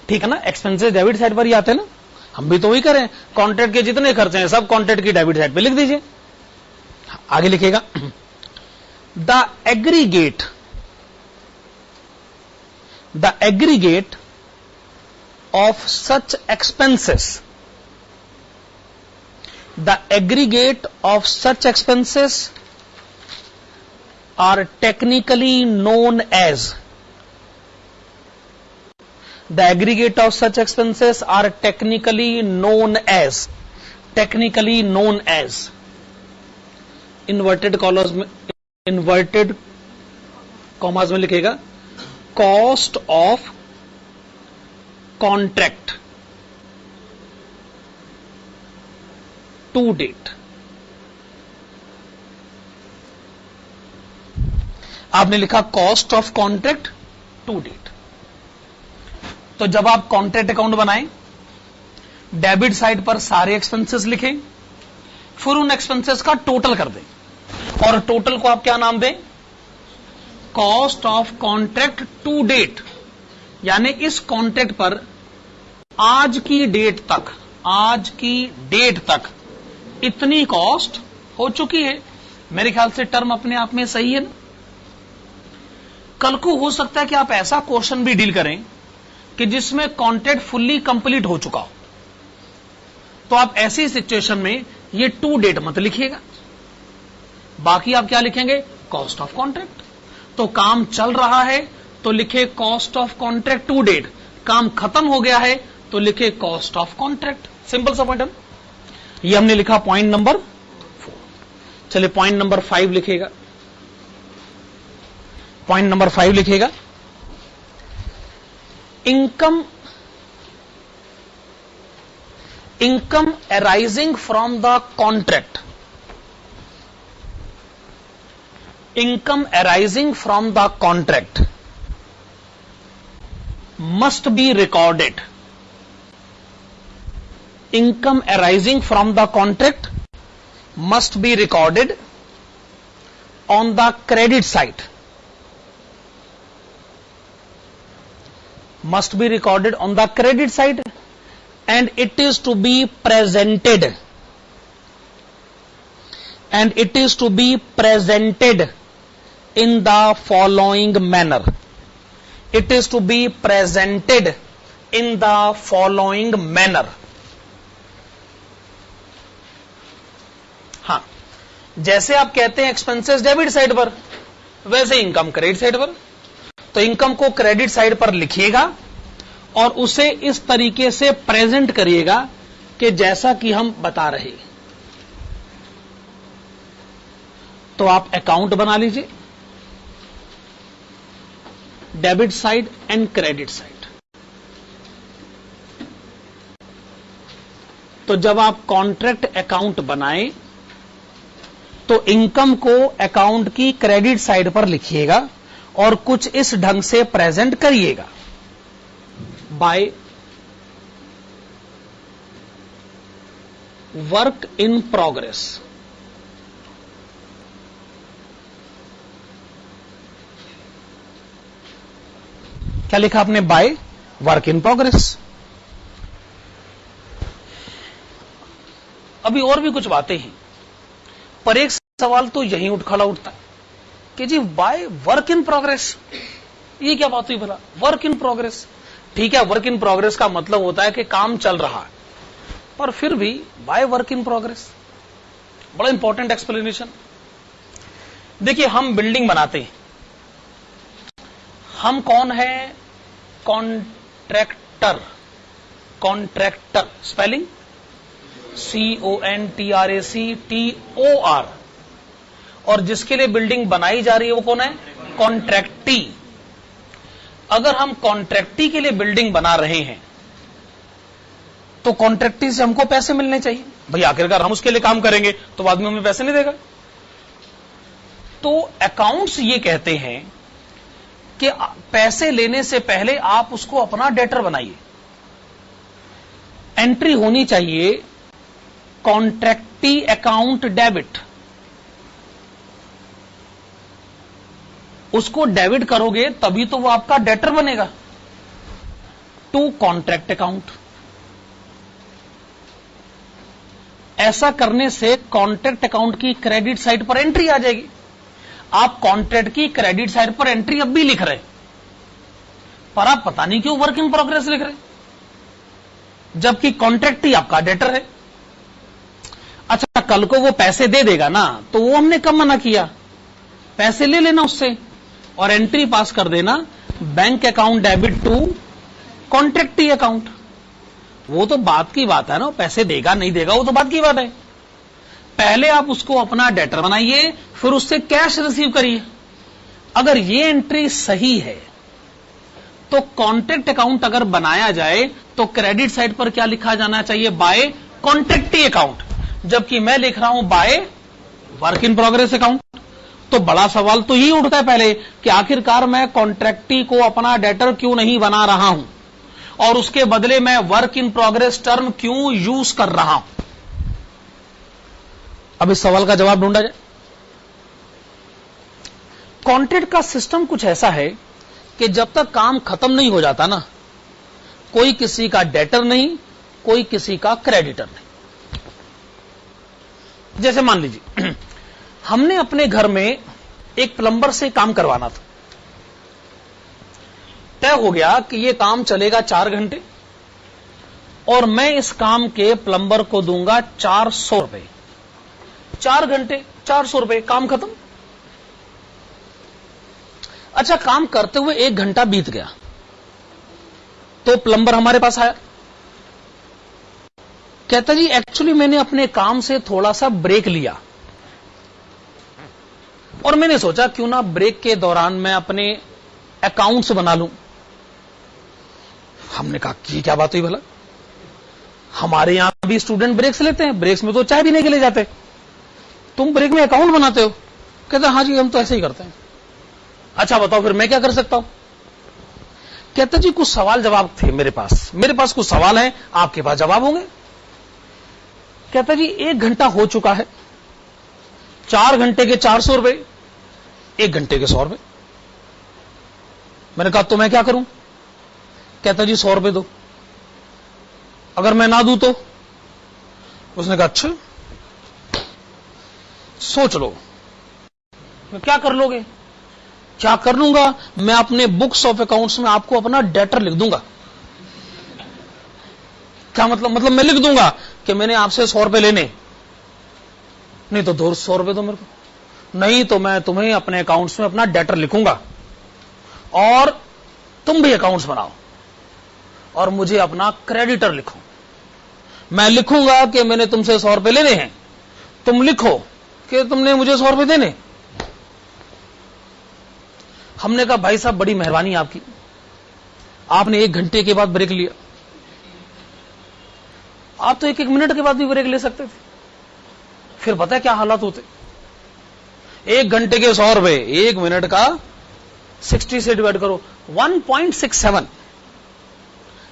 ठीक है ना, expenses debit side पर ही आते हैं ना, हम भी तो वही करें। कॉन्ट्रैक्ट के जितने खर्चे हैं सब कॉन्ट्रैक्ट की डेबिट साइड पे लिख दीजिए। आगे लिखेगा, the aggregate of such expenses, the aggregate of such expenses are technically known as, the aggregate of such expenses are technically known as inverted commas में लिखेगा, cost of contract to date। आपने लिखा cost of contract to date. तो जब आप contract account बनाएं, debit side पर सारे एक्सपेंसेस लिखें, फिर उन एक्सपेंसेस का टोटल कर दें, और टोटल को आप क्या नाम दें? Cost of contract to date. यानी इस कॉन्ट्रैक्ट पर आज की डेट तक इतनी कॉस्ट हो चुकी है। मेरे ख्याल से टर्म अपने आप में सही है ना। कल को हो सकता है कि आप ऐसा क्वेश्चन भी डील करें कि जिसमें कॉन्ट्रैक्ट फुल्ली कंप्लीट हो चुका हो, तो आप ऐसी सिचुएशन में ये टू डेट मत लिखिएगा, बाकी आप क्या लिखेंगे, कॉस्ट ऑफ कॉन्ट्रैक्ट। तो काम चल रहा है तो लिखे cost of contract to date, काम खत्म हो गया है तो लिखे कॉस्ट ऑफ कॉन्ट्रैक्ट। सिंपल सा पॉइंट है। ये हमने लिखा पॉइंट नंबर 4। चलिए पॉइंट नंबर 5 लिखेगा। पॉइंट नंबर 5 लिखेगा, income arising from the contract, income arising from the contract must be recorded. Income arising from the contract must be recorded on the credit side. Must be recorded on the credit side, and it is to be presented. And it is to be presented in the following manner. It is to be presented in the following manner. हाँ, जैसे आप कहते हैं expenses debit side पर, वैसे income credit side पर। तो income को क्रेडिट साइड पर लिखिएगा और उसे इस तरीके से प्रेजेंट करिएगा कि जैसा कि हम बता रहे। तो आप अकाउंट बना लीजिए, debit side and credit side. तो जब आप कॉन्ट्रैक्ट अकाउंट बनाएं तो इनकम को अकाउंट की क्रेडिट साइड पर लिखिएगा और कुछ इस ढंग से प्रेजेंट करिएगा, बाय वर्क इन प्रोग्रेस। क्या लिखा आपने, बाय वर्क इन प्रोग्रेस। अभी और भी कुछ बातें हैं, पर एक सवाल तो यहीं खड़ा उठता है कि जी बाय वर्क इन प्रोग्रेस, ये क्या बात हुई भला, वर्क इन प्रोग्रेस। ठीक है, वर्क इन प्रोग्रेस का मतलब होता है कि काम चल रहा है, पर फिर भी बाय वर्क इन प्रोग्रेस, बड़ा इंपॉर्टेंट एक्सप्लेनेशन। देखिए, हम बिल्डिंग बनाते हैं, हम कौन है, कॉन्ट्रैक्टर। कॉन्ट्रैक्टर स्पेलिंग CONTRACTOR, और जिसके लिए बिल्डिंग बनाई जा रही है वो कौन है, कॉन्ट्रैक्टी। अगर हम कॉन्ट्रैक्टी के लिए बिल्डिंग बना रहे हैं तो कॉन्ट्रैक्टी से हमको पैसे मिलने चाहिए भाई, आखिरकार हम उसके लिए काम करेंगे तो बाद में हमें पैसे नहीं देगा। तो अकाउंट्स ये कहते हैं कि पैसे लेने से पहले आप उसको अपना डेटर बनाइए। एंट्री होनी चाहिए कॉन्ट्रैक्टी अकाउंट डेबिट, उसको डेबिट करोगे तभी तो वो आपका डेटर बनेगा, टू कॉन्ट्रैक्ट अकाउंट। ऐसा करने से कॉन्ट्रैक्ट अकाउंट की क्रेडिट साइड पर एंट्री आ जाएगी। आप कॉन्ट्रैक्ट की क्रेडिट साइड पर एंट्री अब भी लिख रहे, पर आप पता नहीं क्यों वर्क इन प्रोग्रेस लिख रहे, जबकि कॉन्ट्रैक्ट ही आपका डेटर है। अच्छा, कल को वो पैसे दे देगा ना, तो वो हमने कब मना किया, पैसे ले लेना उससे और एंट्री पास कर देना bank account debit to contractee account. वो तो बात की बात है ना, पैसे देगा नहीं देगा वो तो बात की बात है। पहले आप उसको अपना डेटर बनाइए, फिर उससे कैश रिसीव करिए। अगर ये एंट्री सही है तो कॉन्ट्रैक्ट अकाउंट अगर बनाया जाए तो क्रेडिट साइड पर क्या लिखा जाना चाहिए, बाय कॉन्ट्रैक्टी अकाउंट, जबकि मैं लिख रहा हूं by work in progress account. तो बड़ा सवाल तो यही उठता है पहले कि आखिरकार मैं कॉन्ट्रैक्टी को अपना डेटर क्यों नहीं बना रहा हूं और उसके बदले मैं वर्क इन प्रोग्रेस टर्म क्यों यूज कर रहा हूं। अब इस सवाल का जवाब ढूंढा जाए। कॉन्ट्रैक्ट का सिस्टम कुछ ऐसा है कि जब तक काम खत्म नहीं हो जाता ना, कोई किसी का डेटर नहीं, कोई किसी का क्रेडिटर नहीं। जैसे मान लीजिए हमने अपने घर में एक प्लम्बर से काम करवाना था। तय हो गया कि यह काम चलेगा 4 घंटे और मैं इस काम के प्लम्बर को दूंगा 400 रुपए। 4 घंटे 400 रुपए, काम खत्म। अच्छा, काम करते हुए 1 घंटा बीत गया तो प्लम्बर हमारे पास आया, कहता जी एक्चुअली मैंने अपने काम से थोड़ा सा ब्रेक लिया और मैंने सोचा क्यों ना ब्रेक के दौरान मैं अपने अकाउंट्स बना लूं। हमने कहा कि क्या बात हुई भला, हमारे यहां भी स्टूडेंट ब्रेक्स लेते हैं, ब्रेक्स में तो चाय पीने के लिए जाते, तुम ब्रेक में अकाउंट बनाते हो? कहता हाँ जी हम तो ऐसे ही करते हैं। अच्छा बताओ फिर मैं क्या कर सकता हूं? कहता जी कुछ सवाल जवाब थे मेरे पास कुछ सवाल हैं, आपके पास जवाब होंगे। कहता जी 1 घंटा हो चुका है, 4 घंटे के 400 रुपए, 1 घंटे के 100 रुपए। मैंने कहा तो मैं क्या करूं? कहता जी 100 रुपए दो, अगर मैं ना दूं तो? उसने कहा अच्छा सोच लो। क्या कर लोगे? क्या कर लूंगा, मैं अपने बुक्स ऑफ अकाउंट्स में आपको अपना डेटर लिख दूंगा। क्या मतलब मैं लिख दूंगा कि मैंने आपसे 100 रुपए लेने, नहीं तो 200 रुपए दो मेरे को, नहीं तो मैं तुम्हें अपने अकाउंट्स में अपना डेटर लिखूंगा और तुम भी अकाउंट्स बनाओ और मुझे अपना क्रेडिटर लिखो। मैं लिखूंगा कि मैंने तुमसे 100 रुपए लेने हैं, तुम लिखो कि तुमने मुझे 100 रुपए देने। हमने कहा भाई साहब बड़ी मेहरबानी आपकी, आपने 1 घंटे के बाद ब्रेक लिया, आप तो 1-1 मिनट के बाद भी ब्रेक ले सकते थे। फिर पता है क्या हालात होते? 1 घंटे के 100 रुपए, 1 मिनट का 60 से डिवाइड करो, 1.67।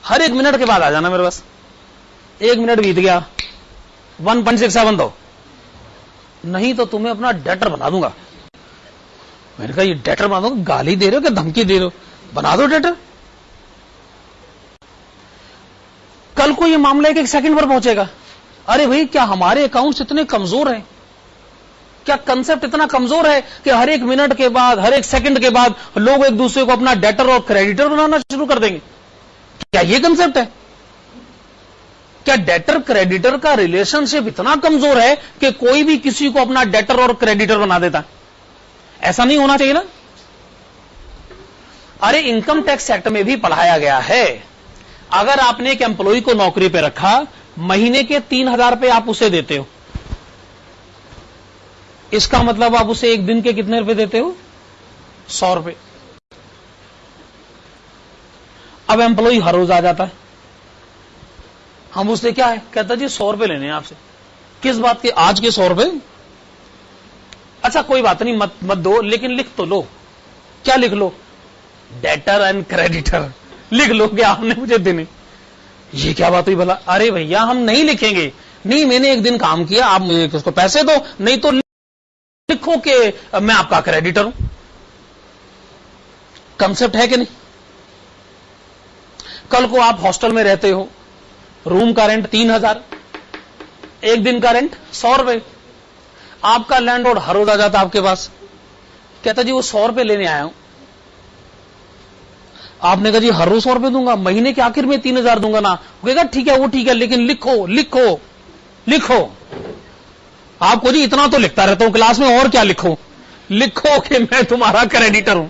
हर 1 मिनट के बाद आ जाना मेरे पास। 1 मिनट बीत गया, 1.67 दो, नहीं तो तुम्हें अपना डेटर बना दूंगा। मैंने कहा ये डेटर बना दूंगा, गाली दे रहे हो क्या धमकी दे रहे हो? बना दो डेटर। कल को ये मामला 1 सेकंड पर पहुंचेगा। अरे भाई क्या हमारे अकाउंट्स इतने कमजोर हैं? क्या कंसेप्ट इतना कमजोर है कि हर 1 मिनट के बाद, हर 1 सेकंड के बाद लोग एक दूसरे को अपना डेटर और क्रेडिटर बनाना शुरू कर देंगे? क्या ये कंसेप्ट है? क्या डेटर क्रेडिटर का रिलेशनशिप इतना कमजोर है कि कोई भी किसी को अपना डेटर और क्रेडिटर बना देता? ऐसा नहीं होना चाहिए ना। अरे इनकम टैक्स एक्ट में भी पढ़ाया गया है, अगर आपने एक एम्प्लॉय को नौकरी पे रखा, महीने के 3000 रुपए आप उसे देते हो, इसका मतलब आप उसे 1 दिन के कितने रुपए देते हो? 100 रुपए। अब एम्प्लॉय हर रोज आ जाता है, हम उससे क्या है, कहता जी 100 रुपए लेने हैं आपसे। किस बात के? आज के 100 रुपए। अच्छा कोई बात नहीं, मत दो, लेकिन लिख तो लो। क्या लिख लो? डेटर एंड क्रेडिटर लिख लो कि आपने मुझे देने। ये क्या बात हुई भला? अरे भैया हम नहीं लिखेंगे, नहीं मैंने 1 दिन काम किया, आप मुझे उसको पैसे दो, नहीं तो लिखो कि मैं आपका क्रेडिटर हूं। कंसेप्ट है कि नहीं? कल को आप हॉस्टल में रहते हो, रूम का रेंट 3000, 1 दिन का रेंट 100 रुपए। आपका लैंडलॉर्ड हर रोज आ जाता आपके पास, कहता जी वो 100 रुपए लेने आया हूं। आपने कहा जी हर रोज 100 रुपए दूंगा, महीने के आखिर में 3000 दूंगा ना। कहेगा ठीक है, वो ठीक है, लेकिन लिखो लिखो लिखो। आपको जी इतना तो लिखता रहता हूं क्लास में, और क्या लिखो? लिखो कि मैं तुम्हारा क्रेडिटर हूं।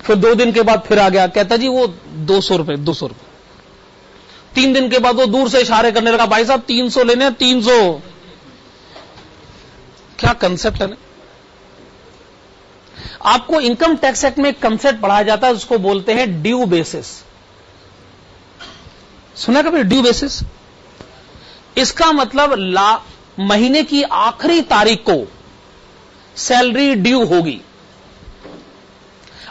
फिर 2 दिन के बाद फिर आ गया, कहता जी वो 200 रुपए 200 रुपए। 3 दिन के बाद वो दूर से इशारे करने लगा, भाई साहब 300 लेने, 300। क्या कंसेप्ट है ना? आपको इनकम टैक्स एक्ट में एक कंसेप्ट पढ़ाया जाता है, उसको बोलते हैं ड्यू बेसिस। सुना कभी ड्यू बेसिस? इसका मतलब महीने की आखिरी तारीख को सैलरी ड्यू होगी।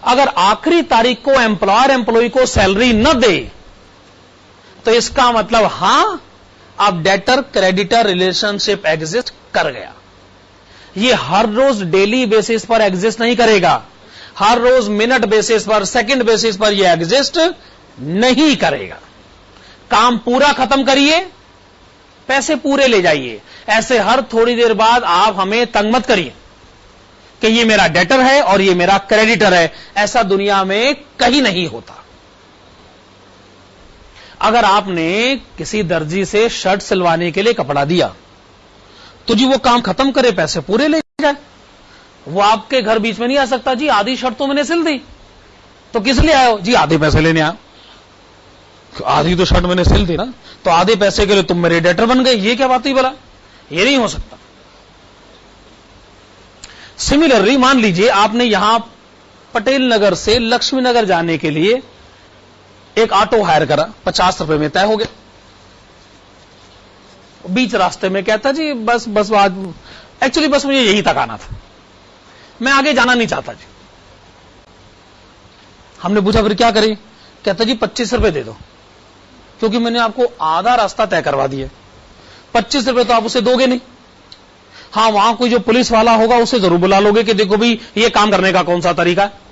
अगर आखिरी तारीख को एम्प्लॉयर एम्प्लॉय को सैलरी न दे तो इसका मतलब हां अब डेटर क्रेडिटर रिलेशनशिप एग्जिस्ट कर गया। ये हर रोज डेली बेसिस पर एग्जिस्ट नहीं करेगा, हर रोज मिनट बेसिस पर, सेकंड बेसिस पर यह एग्जिस्ट नहीं करेगा। काम पूरा खत्म करिए, पैसे पूरे ले जाइए। ऐसे हर थोड़ी देर बाद आप हमें तंग मत करिए कि ये मेरा डेटर है और ये मेरा क्रेडिटर है। ऐसा दुनिया में कहीं नहीं होता। अगर आपने किसी दर्जी से शर्ट सिलवाने के लिए कपड़ा दिया तो जी वो काम खत्म करे, पैसे पूरे ले जाए। वो आपके घर बीच में नहीं आ सकता, जी आधी शर्ट तो मैंने सिल दी, तो किस लिए आए हो? जी आधे पैसे लेने आए। आधी तो शर्ट मैंने सिल दी ना, तो आधे पैसे के लिए तुम मेरे डेटर बन गए। ये क्या बात ही बोला? ये नहीं हो सकता। सिमिलरली मान लीजिए आपने यहां पटेल नगर से लक्ष्मी नगर जाने के लिए एक ऑटो हायर करा, 50 रुपए में तय हो गया। बीच रास्ते में कहता जी बस आज एक्चुअली बस मुझे यही तक आना था, मैं आगे जाना नहीं चाहता जी। हमने पूछा फिर क्या करें? कहता जी 25 रुपए दे दो, क्योंकि मैंने आपको आधा रास्ता तय करवा दिया। 25 रुपए तो आप उसे दोगे नहीं। हाँ, वहां कोई जो पुलिस वाला होगा उसे जरूर बुला लोगे कि देखो भाई ये काम करने का कौन सा तरीका है।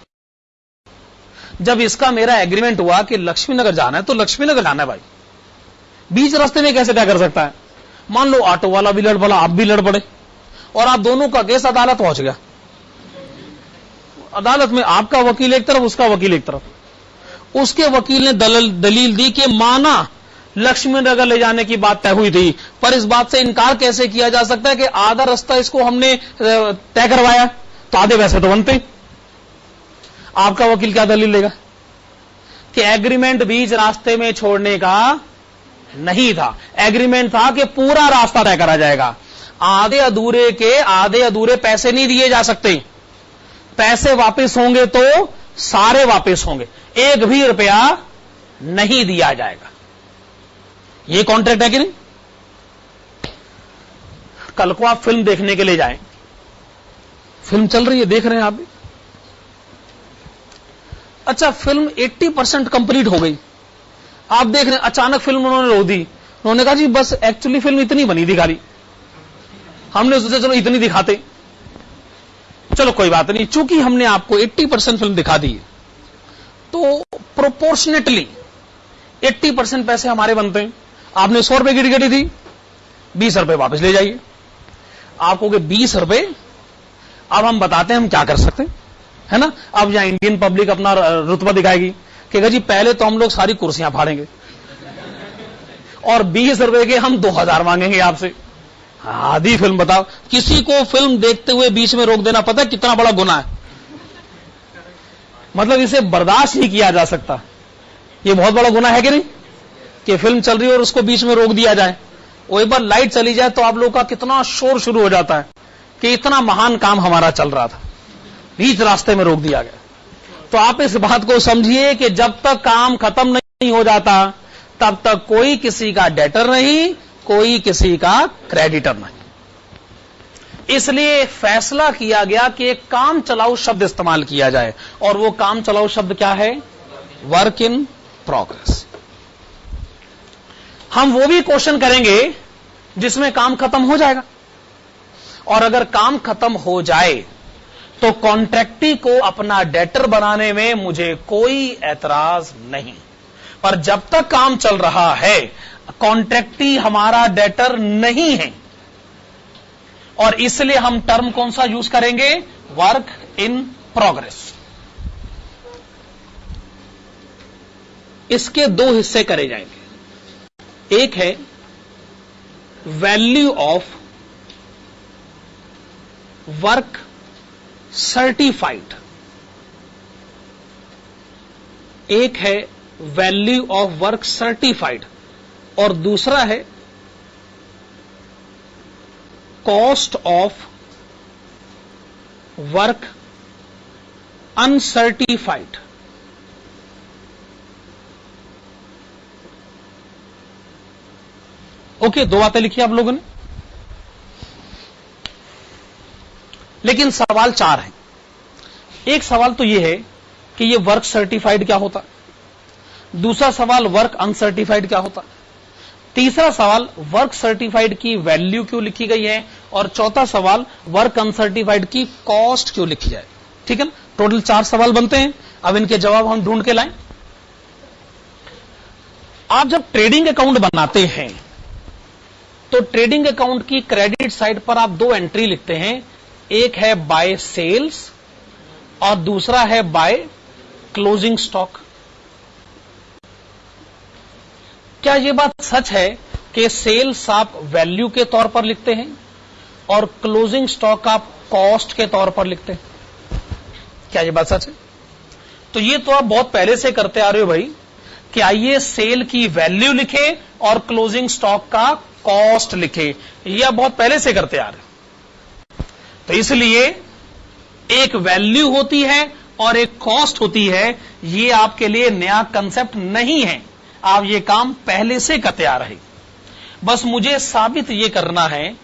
जब इसका मेरा एग्रीमेंट हुआ कि लक्ष्मी नगर जाना है तो लक्ष्मी नगर जाना है भाई, बीच रास्ते में कैसे तय कर सकता है? मान लो ऑटो वाला भी लड़ पड़ा, आप भी लड़ पड़े, और आप दोनों का केस अदालत पहुंच गया। अदालत में आपका वकील एक तरफ, उसका वकील एक तरफ। उसके वकील ने दलील दी कि माना लक्ष्मी नगर ले जाने की बात तय हुई थी, पर इस बात से इनकार कैसे किया जा सकता है कि आधा रास्ता इसको हमने तय करवाया, तो आधे पैसे तो बनते। आपका वकील क्या दलील देगा? कि एग्रीमेंट बीच रास्ते में छोड़ने का नहीं था, एग्रीमेंट था कि पूरा रास्ता तय करा जाएगा। आधे अधूरे के आधे अधूरे पैसे नहीं दिए जा सकते। पैसे वापस होंगे तो सारे वापस होंगे, एक भी रुपया नहीं दिया जाएगा। ये कॉन्ट्रैक्ट है कि नहीं? कल को आप फिल्म देखने के लिए जाएं, फिल्म चल रही है, देख रहे हैं आप भी। अच्छा, फिल्म 80% कंप्लीट हो गई, आप देख रहे हैं, अचानक फिल्म उन्होंने रोक दी। उन्होंने कहा जी बस एक्चुअली फिल्म इतनी बनी थी खाली, हमने सोचा चलो इतनी दिखाते। चलो कोई बात नहीं, चूंकि हमने आपको 80% फिल्म दिखा दी तो प्रोपोर्शनेटली 80% पैसे हमारे बनते हैं। आपने 100 रुपए की टिकट थी, 20 रुपए वापस ले जाइए। आपको 20 रुपए, अब हम बताते हैं हम क्या कर सकते हैं, है ना। अब यहां इंडियन पब्लिक अपना रुतबा दिखाएगी कि जी पहले तो हम लोग सारी कुर्सियां फाड़ेंगे और 20 रुपए के हम 2000 मांगेंगे आपसे। आधी फिल्म बताओ, किसी को फिल्म देखते हुए बीच में रोक देना पता है कितना बड़ा गुनाह है? मतलब इसे बर्दाश्त नहीं किया जा सकता। ये बहुत बड़ा गुनाह है कि नहीं, कि फिल्म चल रही है और उसको बीच में रोक दिया जाए। वो एक बार लाइट चली जाए तो आप लोगों का कितना शोर शुरू हो जाता है कि इतना महान काम हमारा चल रहा था, बीच रास्ते में रोक दिया गया। तो आप इस बात को समझिए कि जब तक काम खत्म नहीं हो जाता तब तक कोई किसी का डेटर नहीं, कोई किसी का क्रेडिटर नहीं। इसलिए फैसला किया गया कि एक काम चलाऊ शब्द इस्तेमाल किया जाए, और वो काम चलाऊ शब्द क्या है? Work in progress. हम वो भी क्वेश्चन करेंगे जिसमें काम खत्म हो जाएगा, और अगर काम खत्म हो जाए तो कॉन्ट्रैक्टी को अपना डेटर बनाने में मुझे कोई ऐतराज नहीं। पर जब तक काम चल रहा है कॉन्ट्रैक्टी हमारा डेटर नहीं है, और इसलिए हम टर्म कौन सा यूज करेंगे? Work in progress. इसके दो हिस्से करे जाएंगे। एक है वैल्यू ऑफ वर्क सर्टिफाइड, एक है वैल्यू ऑफ वर्क सर्टिफाइड, और दूसरा है cost of work uncertified. Okay, दो बातें लिखी आप लोगों ने, लेकिन सवाल चार है। एक सवाल तो यह है कि यह वर्क सर्टिफाइड क्या होता, दूसरा सवाल वर्क अनसर्टिफाइड क्या होता, तीसरा सवाल वर्क सर्टिफाइड की वैल्यू क्यों लिखी गई है, और चौथा सवाल वर्क अनसर्टिफाइड की कॉस्ट क्यों लिखी जाए। ठीक है ना। टोटल 4 सवाल बनते हैं। अब इनके जवाब हम ढूंढ के लाएं। आप जब ट्रेडिंग अकाउंट बनाते हैं तो ट्रेडिंग अकाउंट की क्रेडिट साइड पर आप 2 एंट्री लिखते हैं, एक है बाय सेल्स और दूसरा है बाय क्लोजिंग स्टॉक। क्या यह बात सच है कि सेल्स आप वैल्यू के तौर पर लिखते हैं और क्लोजिंग स्टॉक आप कॉस्ट के तौर पर लिखते हैं? क्या यह बात सच है? तो ये तो आप बहुत पहले से करते आ रहे हो भाई कि आइए सेल की वैल्यू लिखे और क्लोजिंग स्टॉक का कॉस्ट लिखे, ये आप बहुत पहले से करते आ रहे हो। तो इसलिए एक वैल्यू होती है और एक कॉस्ट होती है, ये आपके लिए नया कंसेप्ट नहीं है, आप ये काम पहले से करते आ रहे। बस मुझे साबित ये करना है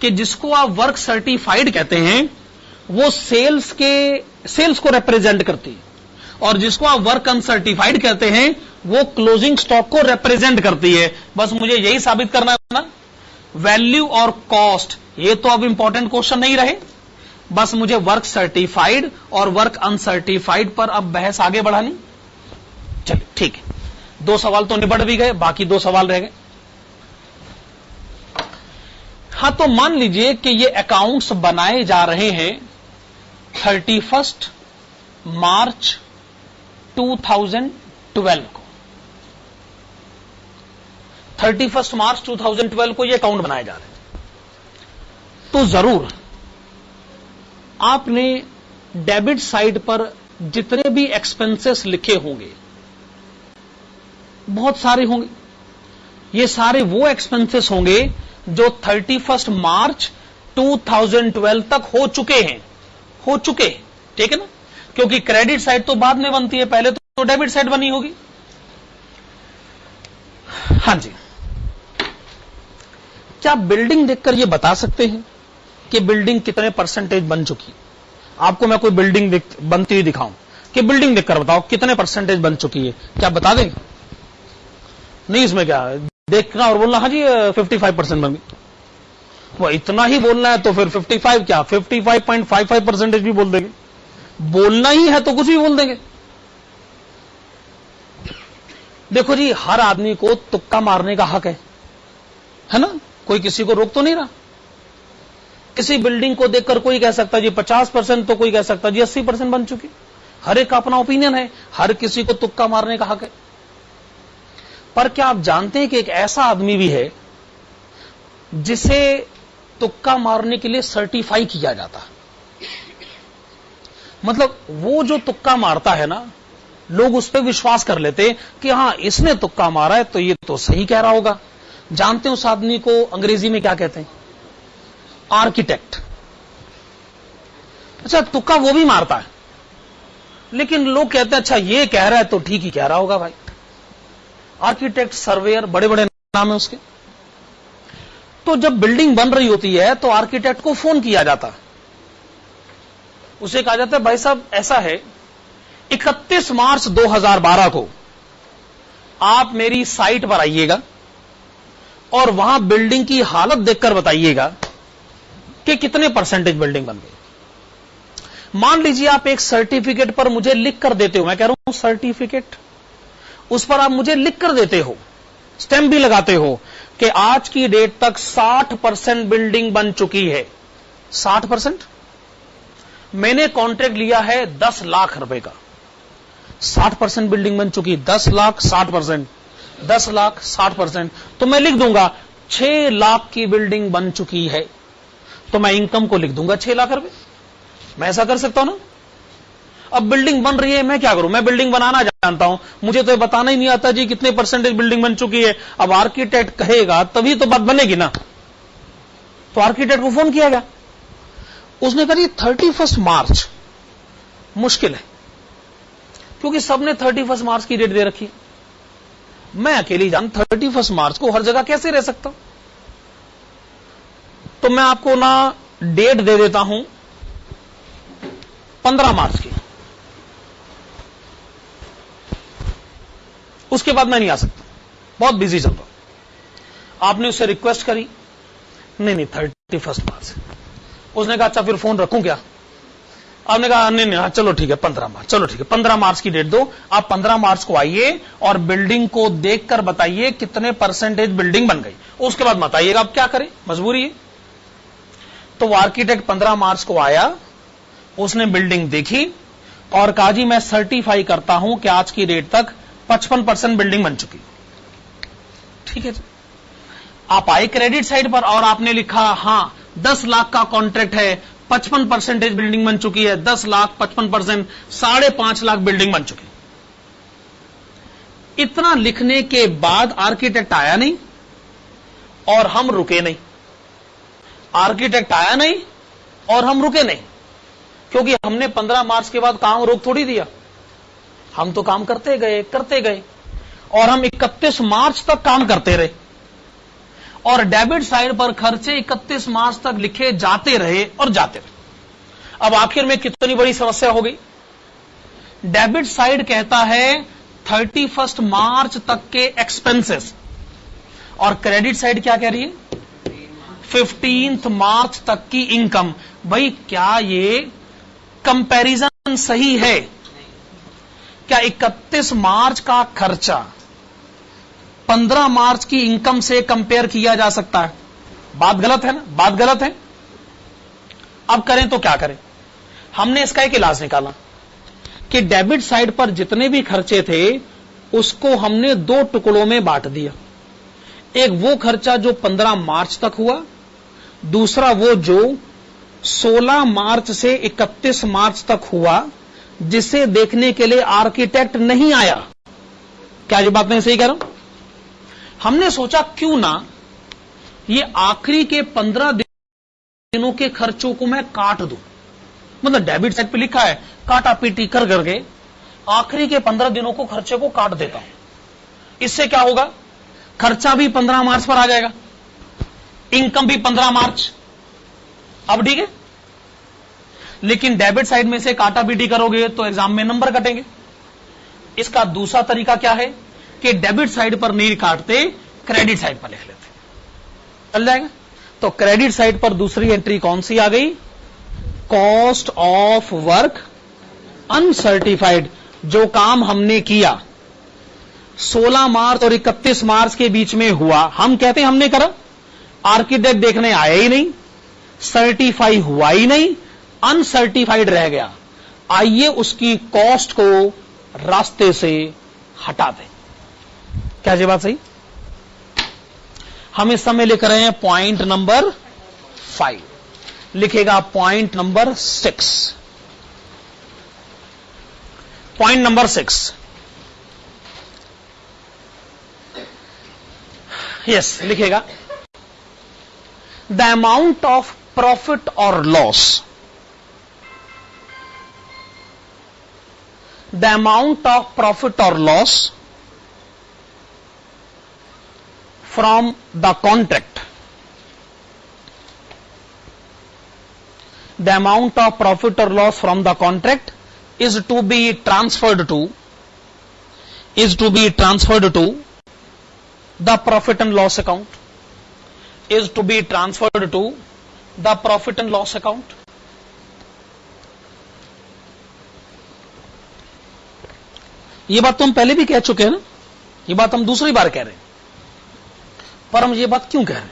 कि जिसको आप वर्क सर्टिफाइड कहते हैं वो सेल्स को रिप्रेजेंट करती है और जिसको आप वर्क अनसर्टिफाइड कहते हैं वो क्लोजिंग स्टॉक को रिप्रेजेंट करती है। बस मुझे यही साबित करना है ना। वैल्यू और कॉस्ट ये तो अब इंपॉर्टेंट क्वेश्चन नहीं रहे, बस मुझे वर्क सर्टिफाइड और वर्क अनसर्टिफाइड पर अब बहस आगे बढ़ानी। चलिए ठीक है, 2 सवाल तो निबट भी गए, बाकी 2 सवाल रह गए। हां, तो मान लीजिए कि ये अकाउंट्स बनाए जा रहे हैं 31 मार्च 2012 को। 31 मार्च 2012 को ये अकाउंट बनाए जा रहे हैं। तो जरूर आपने डेबिट साइड पर जितने भी एक्सपेंसेस लिखे होंगे, बहुत सारे होंगे, ये सारे वो एक्सपेंसेस होंगे जो 31 मार्च 2012 तक हो चुके हैं, ठीक है ना? क्योंकि क्रेडिट साइड तो बाद में बनती है, पहले तो डेबिट साइड बनी होगी। हां जी, क्या बिल्डिंग देखकर यह बता सकते हैं कि बिल्डिंग कितने परसेंटेज बन चुकी? आपको मैं कोई बिल्डिंग बनती हुई दिखाऊं कि बिल्डिंग देखकर बताओ कितने परसेंटेज बन चुकी है, क्या बता देंगे? नहीं, इसमें क्या देखना और बोलना हाँ जी 55% बन गई, वो इतना ही बोलना है तो फिर 55 क्या 55.55% भी बोल देंगे। बोलना ही है तो कुछ भी बोल देंगे। देखो जी, हर आदमी को तुक्का मारने का हक है ना? कोई किसी को रोक तो नहीं रहा। किसी बिल्डिंग को देखकर कोई कह सकता जी 50%, तो कोई कह सकता जी 80% बन चुकी। हर एक का अपना ओपिनियन है, हर किसी को तुक्का मारने का हक है। पर क्या आप जानते हैं कि एक ऐसा आदमी भी है जिसे तुक्का मारने के लिए सर्टिफाई किया जाता है? मतलब वो जो तुक्का मारता है ना, लोग उस पर विश्वास कर लेते कि हां इसने तुक्का मारा है तो ये तो सही कह रहा होगा। जानते हैं उस आदमी को अंग्रेजी में क्या कहते हैं? आर्किटेक्ट। अच्छा, तुक्का वो भी मारता है, लेकिन लोग कहते हैं अच्छा ये कह रहा है तो ठीक ही कह रहा होगा भाई। आर्किटेक्ट, सर्वेयर, बड़े बड़े नाम है उसके। तो जब बिल्डिंग बन रही होती है तो आर्किटेक्ट को फोन किया जाता है, उसे कहा जाता है भाई साहब ऐसा है 31 मार्च 2012 को आप मेरी साइट पर आइएगा और वहां बिल्डिंग की हालत देखकर बताइएगा कि कितने परसेंटेज बिल्डिंग बन गई। मान लीजिए आप एक सर्टिफिकेट पर मुझे लिख कर देते हो, मैं कह रहा हूं सर्टिफिकेट, उस पर आप मुझे लिख कर देते हो, स्टैंप भी लगाते हो कि आज की डेट तक 60% बिल्डिंग बन चुकी है। 60%? मैंने कॉन्ट्रैक्ट लिया है 10 लाख रुपए का, 60% बिल्डिंग बन चुकी, 10 लाख 60%, 10 लाख 60%, तो मैं लिख दूंगा 6 लाख की बिल्डिंग बन चुकी है, तो मैं इनकम को लिख दूंगा 6 लाख रुपए। मैं ऐसा कर सकता हूं ना? अब बिल्डिंग बन रही है, मैं क्या करूं? मैं बिल्डिंग बनाना जानता हूं, मुझे तो बताना ही नहीं आता जी कितने परसेंटेज बिल्डिंग बन चुकी है। अब आर्किटेक्ट कहेगा तभी तो बात बनेगी ना। तो आर्किटेक्ट को फोन किया गया, उसने कहा जी 31 मार्च मुश्किल है, क्योंकि सबने 31 मार्च की डेट दे रखी, मैं अकेली जान 31 मार्च को हर जगह कैसे रह सकता हूं? तो मैं आपको ना डेट दे देता हूं 15 मार्च की, उसके बाद मैं नहीं आ सकता, बहुत बिजी चल रहा। आपने उससे रिक्वेस्ट करी, नहीं 31 मार्च। उसने कहा अच्छा फिर फोन रखूं क्या? आपने कहा नहीं नहीं, चलो ठीक है 15 मार्च, चलो ठीक है 15 मार्च की डेट दो। आप 15 मार्च को आइए और बिल्डिंग को देखकर बताइए कितने परसेंटेज बिल्डिंग बन गई, उसके बाद बताइएगा आप क्या करें, मजबूरी है। तो वो आर्किटेक्ट 15 मार्च को आया, उसने बिल्डिंग देखी और कहा जी मैं सर्टिफाई करता हूं कि आज की डेट तक 55% बिल्डिंग बन चुकी। ठीक है जी। आप आए क्रेडिट साइड पर और आपने लिखा हां 10 लाख का कॉन्ट्रैक्ट है, 55% बिल्डिंग बन चुकी है, 10 लाख 55%, 5.5 लाख बिल्डिंग बन चुकी। इतना लिखने के बाद आर्किटेक्ट आया नहीं और हम रुके नहीं। आर्किटेक्ट आया नहीं और हम रुके नहीं, क्योंकि हमने 15 मार्च के बाद काम रोक थोड़ी दिया। हम तो काम करते गए और हम 31 मार्च तक काम करते रहे और डेबिट साइड पर खर्चे 31 मार्च तक लिखे जाते रहे और जाते रहे। अब आखिर में कितनी बड़ी समस्या हो गई। डेबिट साइड कहता है 31 मार्च तक के एक्सपेंसेस और क्रेडिट साइड क्या कह रही है 15 मार्च तक की इनकम। भाई क्या ये कंपैरिजन सही है? क्या 31 मार्च का खर्चा 15 मार्च की इनकम से कंपेयर किया जा सकता है? बात गलत है ना, बात गलत है। अब करें तो क्या करें? हमने इसका एक इलाज निकाला कि डेबिट साइड पर जितने भी खर्चे थे उसको हमने 2 टुकड़ों में बांट दिया। एक वो खर्चा जो 15 मार्च तक हुआ, दूसरा वो जो 16 मार्च से 31 मार्च तक हुआ, जिसे देखने के लिए आर्किटेक्ट नहीं आया। क्या ये बात मैं सही कह रहा हूं? हमने सोचा क्यों ना ये आखिरी के 15 दिनों के खर्चों को मैं काट दूं। मतलब डेबिट साइड पे लिखा है काटा पीटी कर करके आखिरी के 15 दिनों को खर्चे को काट देता हूं। इससे क्या होगा, खर्चा भी 15 मार्च पर आ जाएगा, इनकम भी 15 मार्च। अब ठीक है, लेकिन डेबिट साइड में से काटा पीटी करोगे तो एग्जाम में नंबर कटेंगे। इसका दूसरा तरीका क्या है कि डेबिट साइड पर नहीं काटते, क्रेडिट साइड पर लिख लेते, चल जाएगा। तो क्रेडिट साइड पर दूसरी एंट्री कौन सी आ गई, कॉस्ट ऑफ वर्क अनसर्टिफाइड। जो काम हमने किया 16 मार्च और 31 मार्च के बीच में हुआ, हम कहते हैं हमने करा, आर्किटेक्ट देखने आया ही नहीं, सर्टिफाई हुआ ही नहीं, अनसर्टिफाइड रह गया। आइए उसकी कॉस्ट को रास्ते से हटा दें। क्या ये बात सही? हम इस समय लिख रहे हैं पॉइंट नंबर 5, लिखेगा point number 6। Point number 6, yes लिखेगा द अमाउंट ऑफ प्रॉफिट और loss, the amount of profit और loss from the contract, the amount of profit or loss from the contract is to be transferred to the profit and loss account, is to be transferred to the profit and loss account। ये बात तो हम पहले भी कह चुके हैं ना, ये बात हम दूसरी बार कह रहे हैं, पर हम ये बात क्यों कह रहे हैं?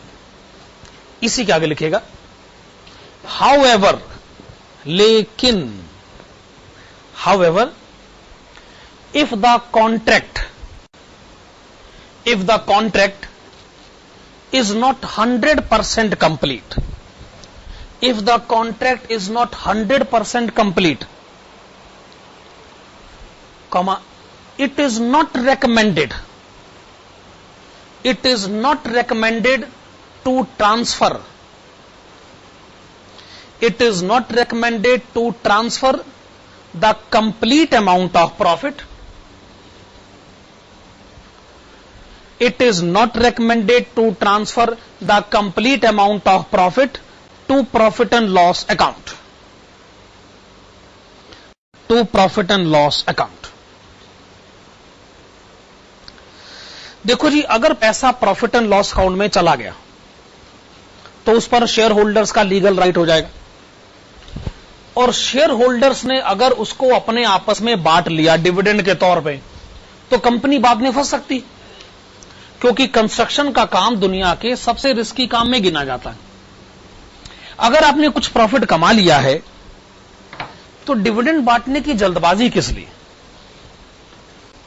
इसी के आगे लिखेगा हाउएवर, लेकिन however if the contract is not 100% complete, if the contract is not 100% complete, comma, it is not recommended to transfer, it is not recommended to transfer the complete amount of profit, it is not recommended to transfer the complete amount of profit to profit and loss account, to profit and loss account। देखो जी, अगर पैसा profit and loss account में चला गया तो उस पर share holders का लीगल राइट हो जाएगा। और शेयर होल्डर्स ने अगर उसको अपने आपस में बांट लिया डिविडेंड के तौर पे, तो कंपनी बाद में फंस सकती, क्योंकि कंस्ट्रक्शन का काम दुनिया के सबसे रिस्की काम में गिना जाता है। अगर आपने कुछ प्रॉफिट कमा लिया है तो डिविडेंड बांटने की जल्दबाजी किस लिए?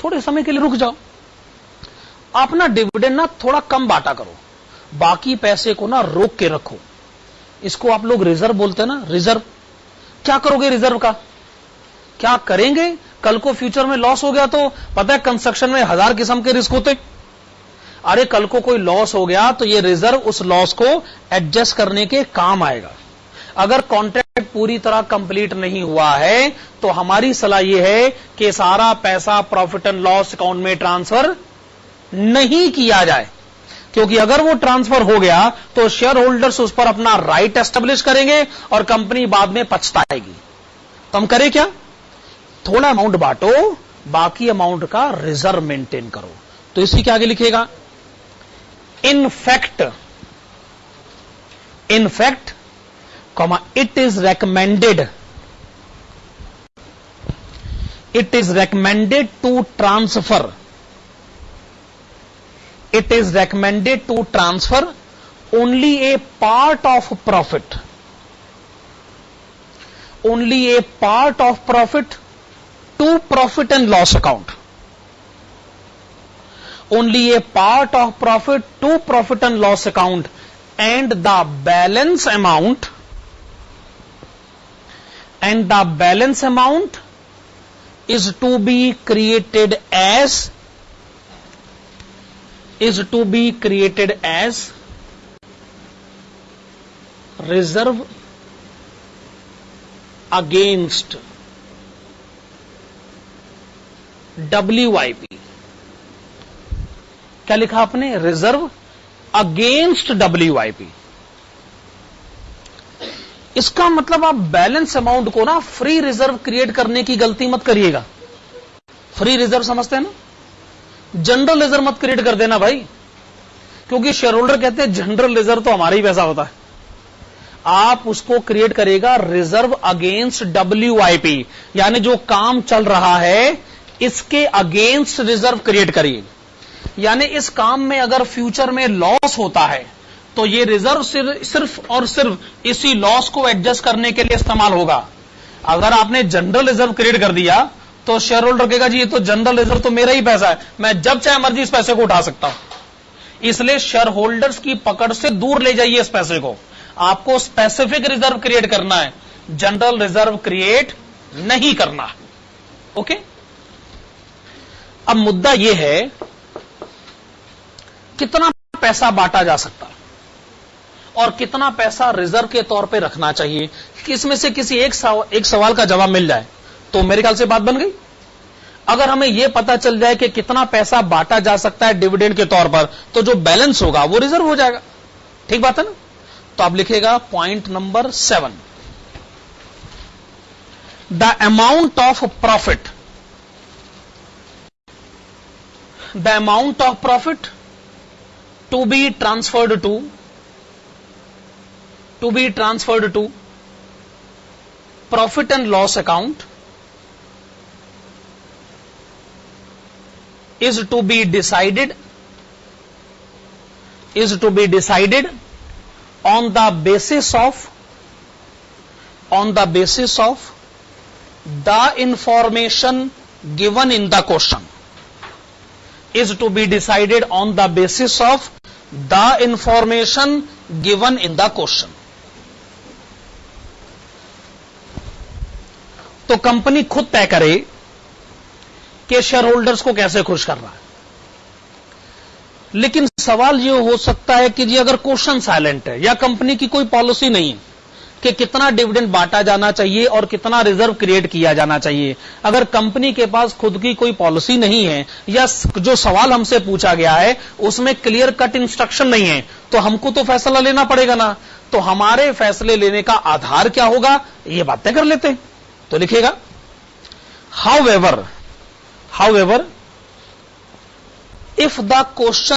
थोड़े समय के लिए रुक जाओ, आप ना डिविडेंड ना थोड़ा कम बांटा करो, बाकी पैसे को ना रोक के रखो। इसको आप लोग रिजर्व बोलते हैं ना, रिजर्व। क्या करोगे रिजर्व का? क्या करेंगे? कल को फ्यूचर में लॉस हो गया तो पता है कंस्ट्रक्शन में 1000 किस्म के रिस्क होते। अरे कल को कोई लॉस हो गया तो ये रिजर्व उस लॉस को एडजस्ट करने के काम आएगा। अगर कॉन्ट्रैक्ट पूरी तरह कंप्लीट नहीं हुआ है तो हमारी सलाह यह है कि सारा पैसा प्रॉफिट एंड लॉस अकाउंट में ट्रांसफर नहीं किया जाए, क्योंकि अगर वो ट्रांसफर हो गया तो शेयर होल्डर्स उस पर अपना राइट एस्टेब्लिश करेंगे और कंपनी बाद में पछताएगी। तो हम करें क्या? थोड़ा अमाउंट बांटो, बाकी अमाउंट का रिजर्व मेंटेन करो। तो इसी के आगे लिखेगा in fact, comma, it is recommended to transfer, only a part of profit, to profit and loss account. Only a part of profit to profit and loss account, and the balance amount is to be created as reserve against WIP। क्या लिखा आपने? Reserve against WIP। इसका मतलब आप balance amount को ना free reserve create करने की गलती मत करिएगा। फ्री रिजर्व समझते हैं ना? जनरल रिजर्व मत क्रिएट कर देना भाई, क्योंकि शेयर होल्डर कहते हैं जनरल रिजर्व तो हमारा ही पैसा होता है। आप उसको क्रिएट करेगा रिजर्व अगेंस्ट WIP, यानी जो काम चल रहा है इसके अगेंस्ट रिजर्व क्रिएट करिए। यानी इस काम में अगर फ्यूचर में लॉस होता है तो ये रिजर्व सिर्फ और सिर्फ इसी लॉस को एडजस्ट करने के लिए इस्तेमाल होगा। अगर आपने जनरल रिजर्व क्रिएट कर दिया तो शेयर होल्डर कहेगा जी ये तो जनरल रिजर्व तो मेरा ही पैसा है, मैं जब चाहे मर्जी इस पैसे को उठा सकता हूं। इसलिए शेयर होल्डर्स की पकड़ से दूर ले जाइए इस पैसे को। आपको स्पेसिफिक रिजर्व क्रिएट करना है, जनरल रिजर्व क्रिएट नहीं करना। ओके, अब मुद्दा यह है कितना पैसा बांटा जा सकता और कितना पैसा रिजर्व के तौर पे रखना चाहिए। इसमें से किसी एक सवाल का जवाब मिल जाए तो मेरे ख्याल से बात बन गई। अगर हमें यह पता चल जाए कि कितना पैसा बांटा जा सकता है डिविडेंड के तौर पर, तो जो बैलेंस होगा वो रिजर्व हो जाएगा। ठीक बात है ना? तो आप लिखेगा point number 7, the amount of profit to be transferred to profit and loss account is to be decided on the basis of the information given in the question. Is to be decided on the basis of the information given in the question. तो company खुद तय करे कि share holders को कैसे खुश करना है। लेकिन सवाल यह हो सकता है कि जी अगर क्वेश्चन साइलेंट है या कंपनी की कोई पॉलिसी नहीं है कि कितना डिविडेंड बांटा जाना चाहिए और कितना रिजर्व क्रिएट किया जाना चाहिए, अगर कंपनी के पास खुद की कोई पॉलिसी नहीं है या जो सवाल हमसे पूछा गया है उसमें क्लियर कट इंस्ट्रक्शन नहीं है, तो हमको तो फैसला लेना पड़ेगा ना। तो हमारे फैसले लेने का आधार क्या होगा, ये बातें कर लेते हैं। तो लिखेगा हाउएवर इफ द क्वेश्चन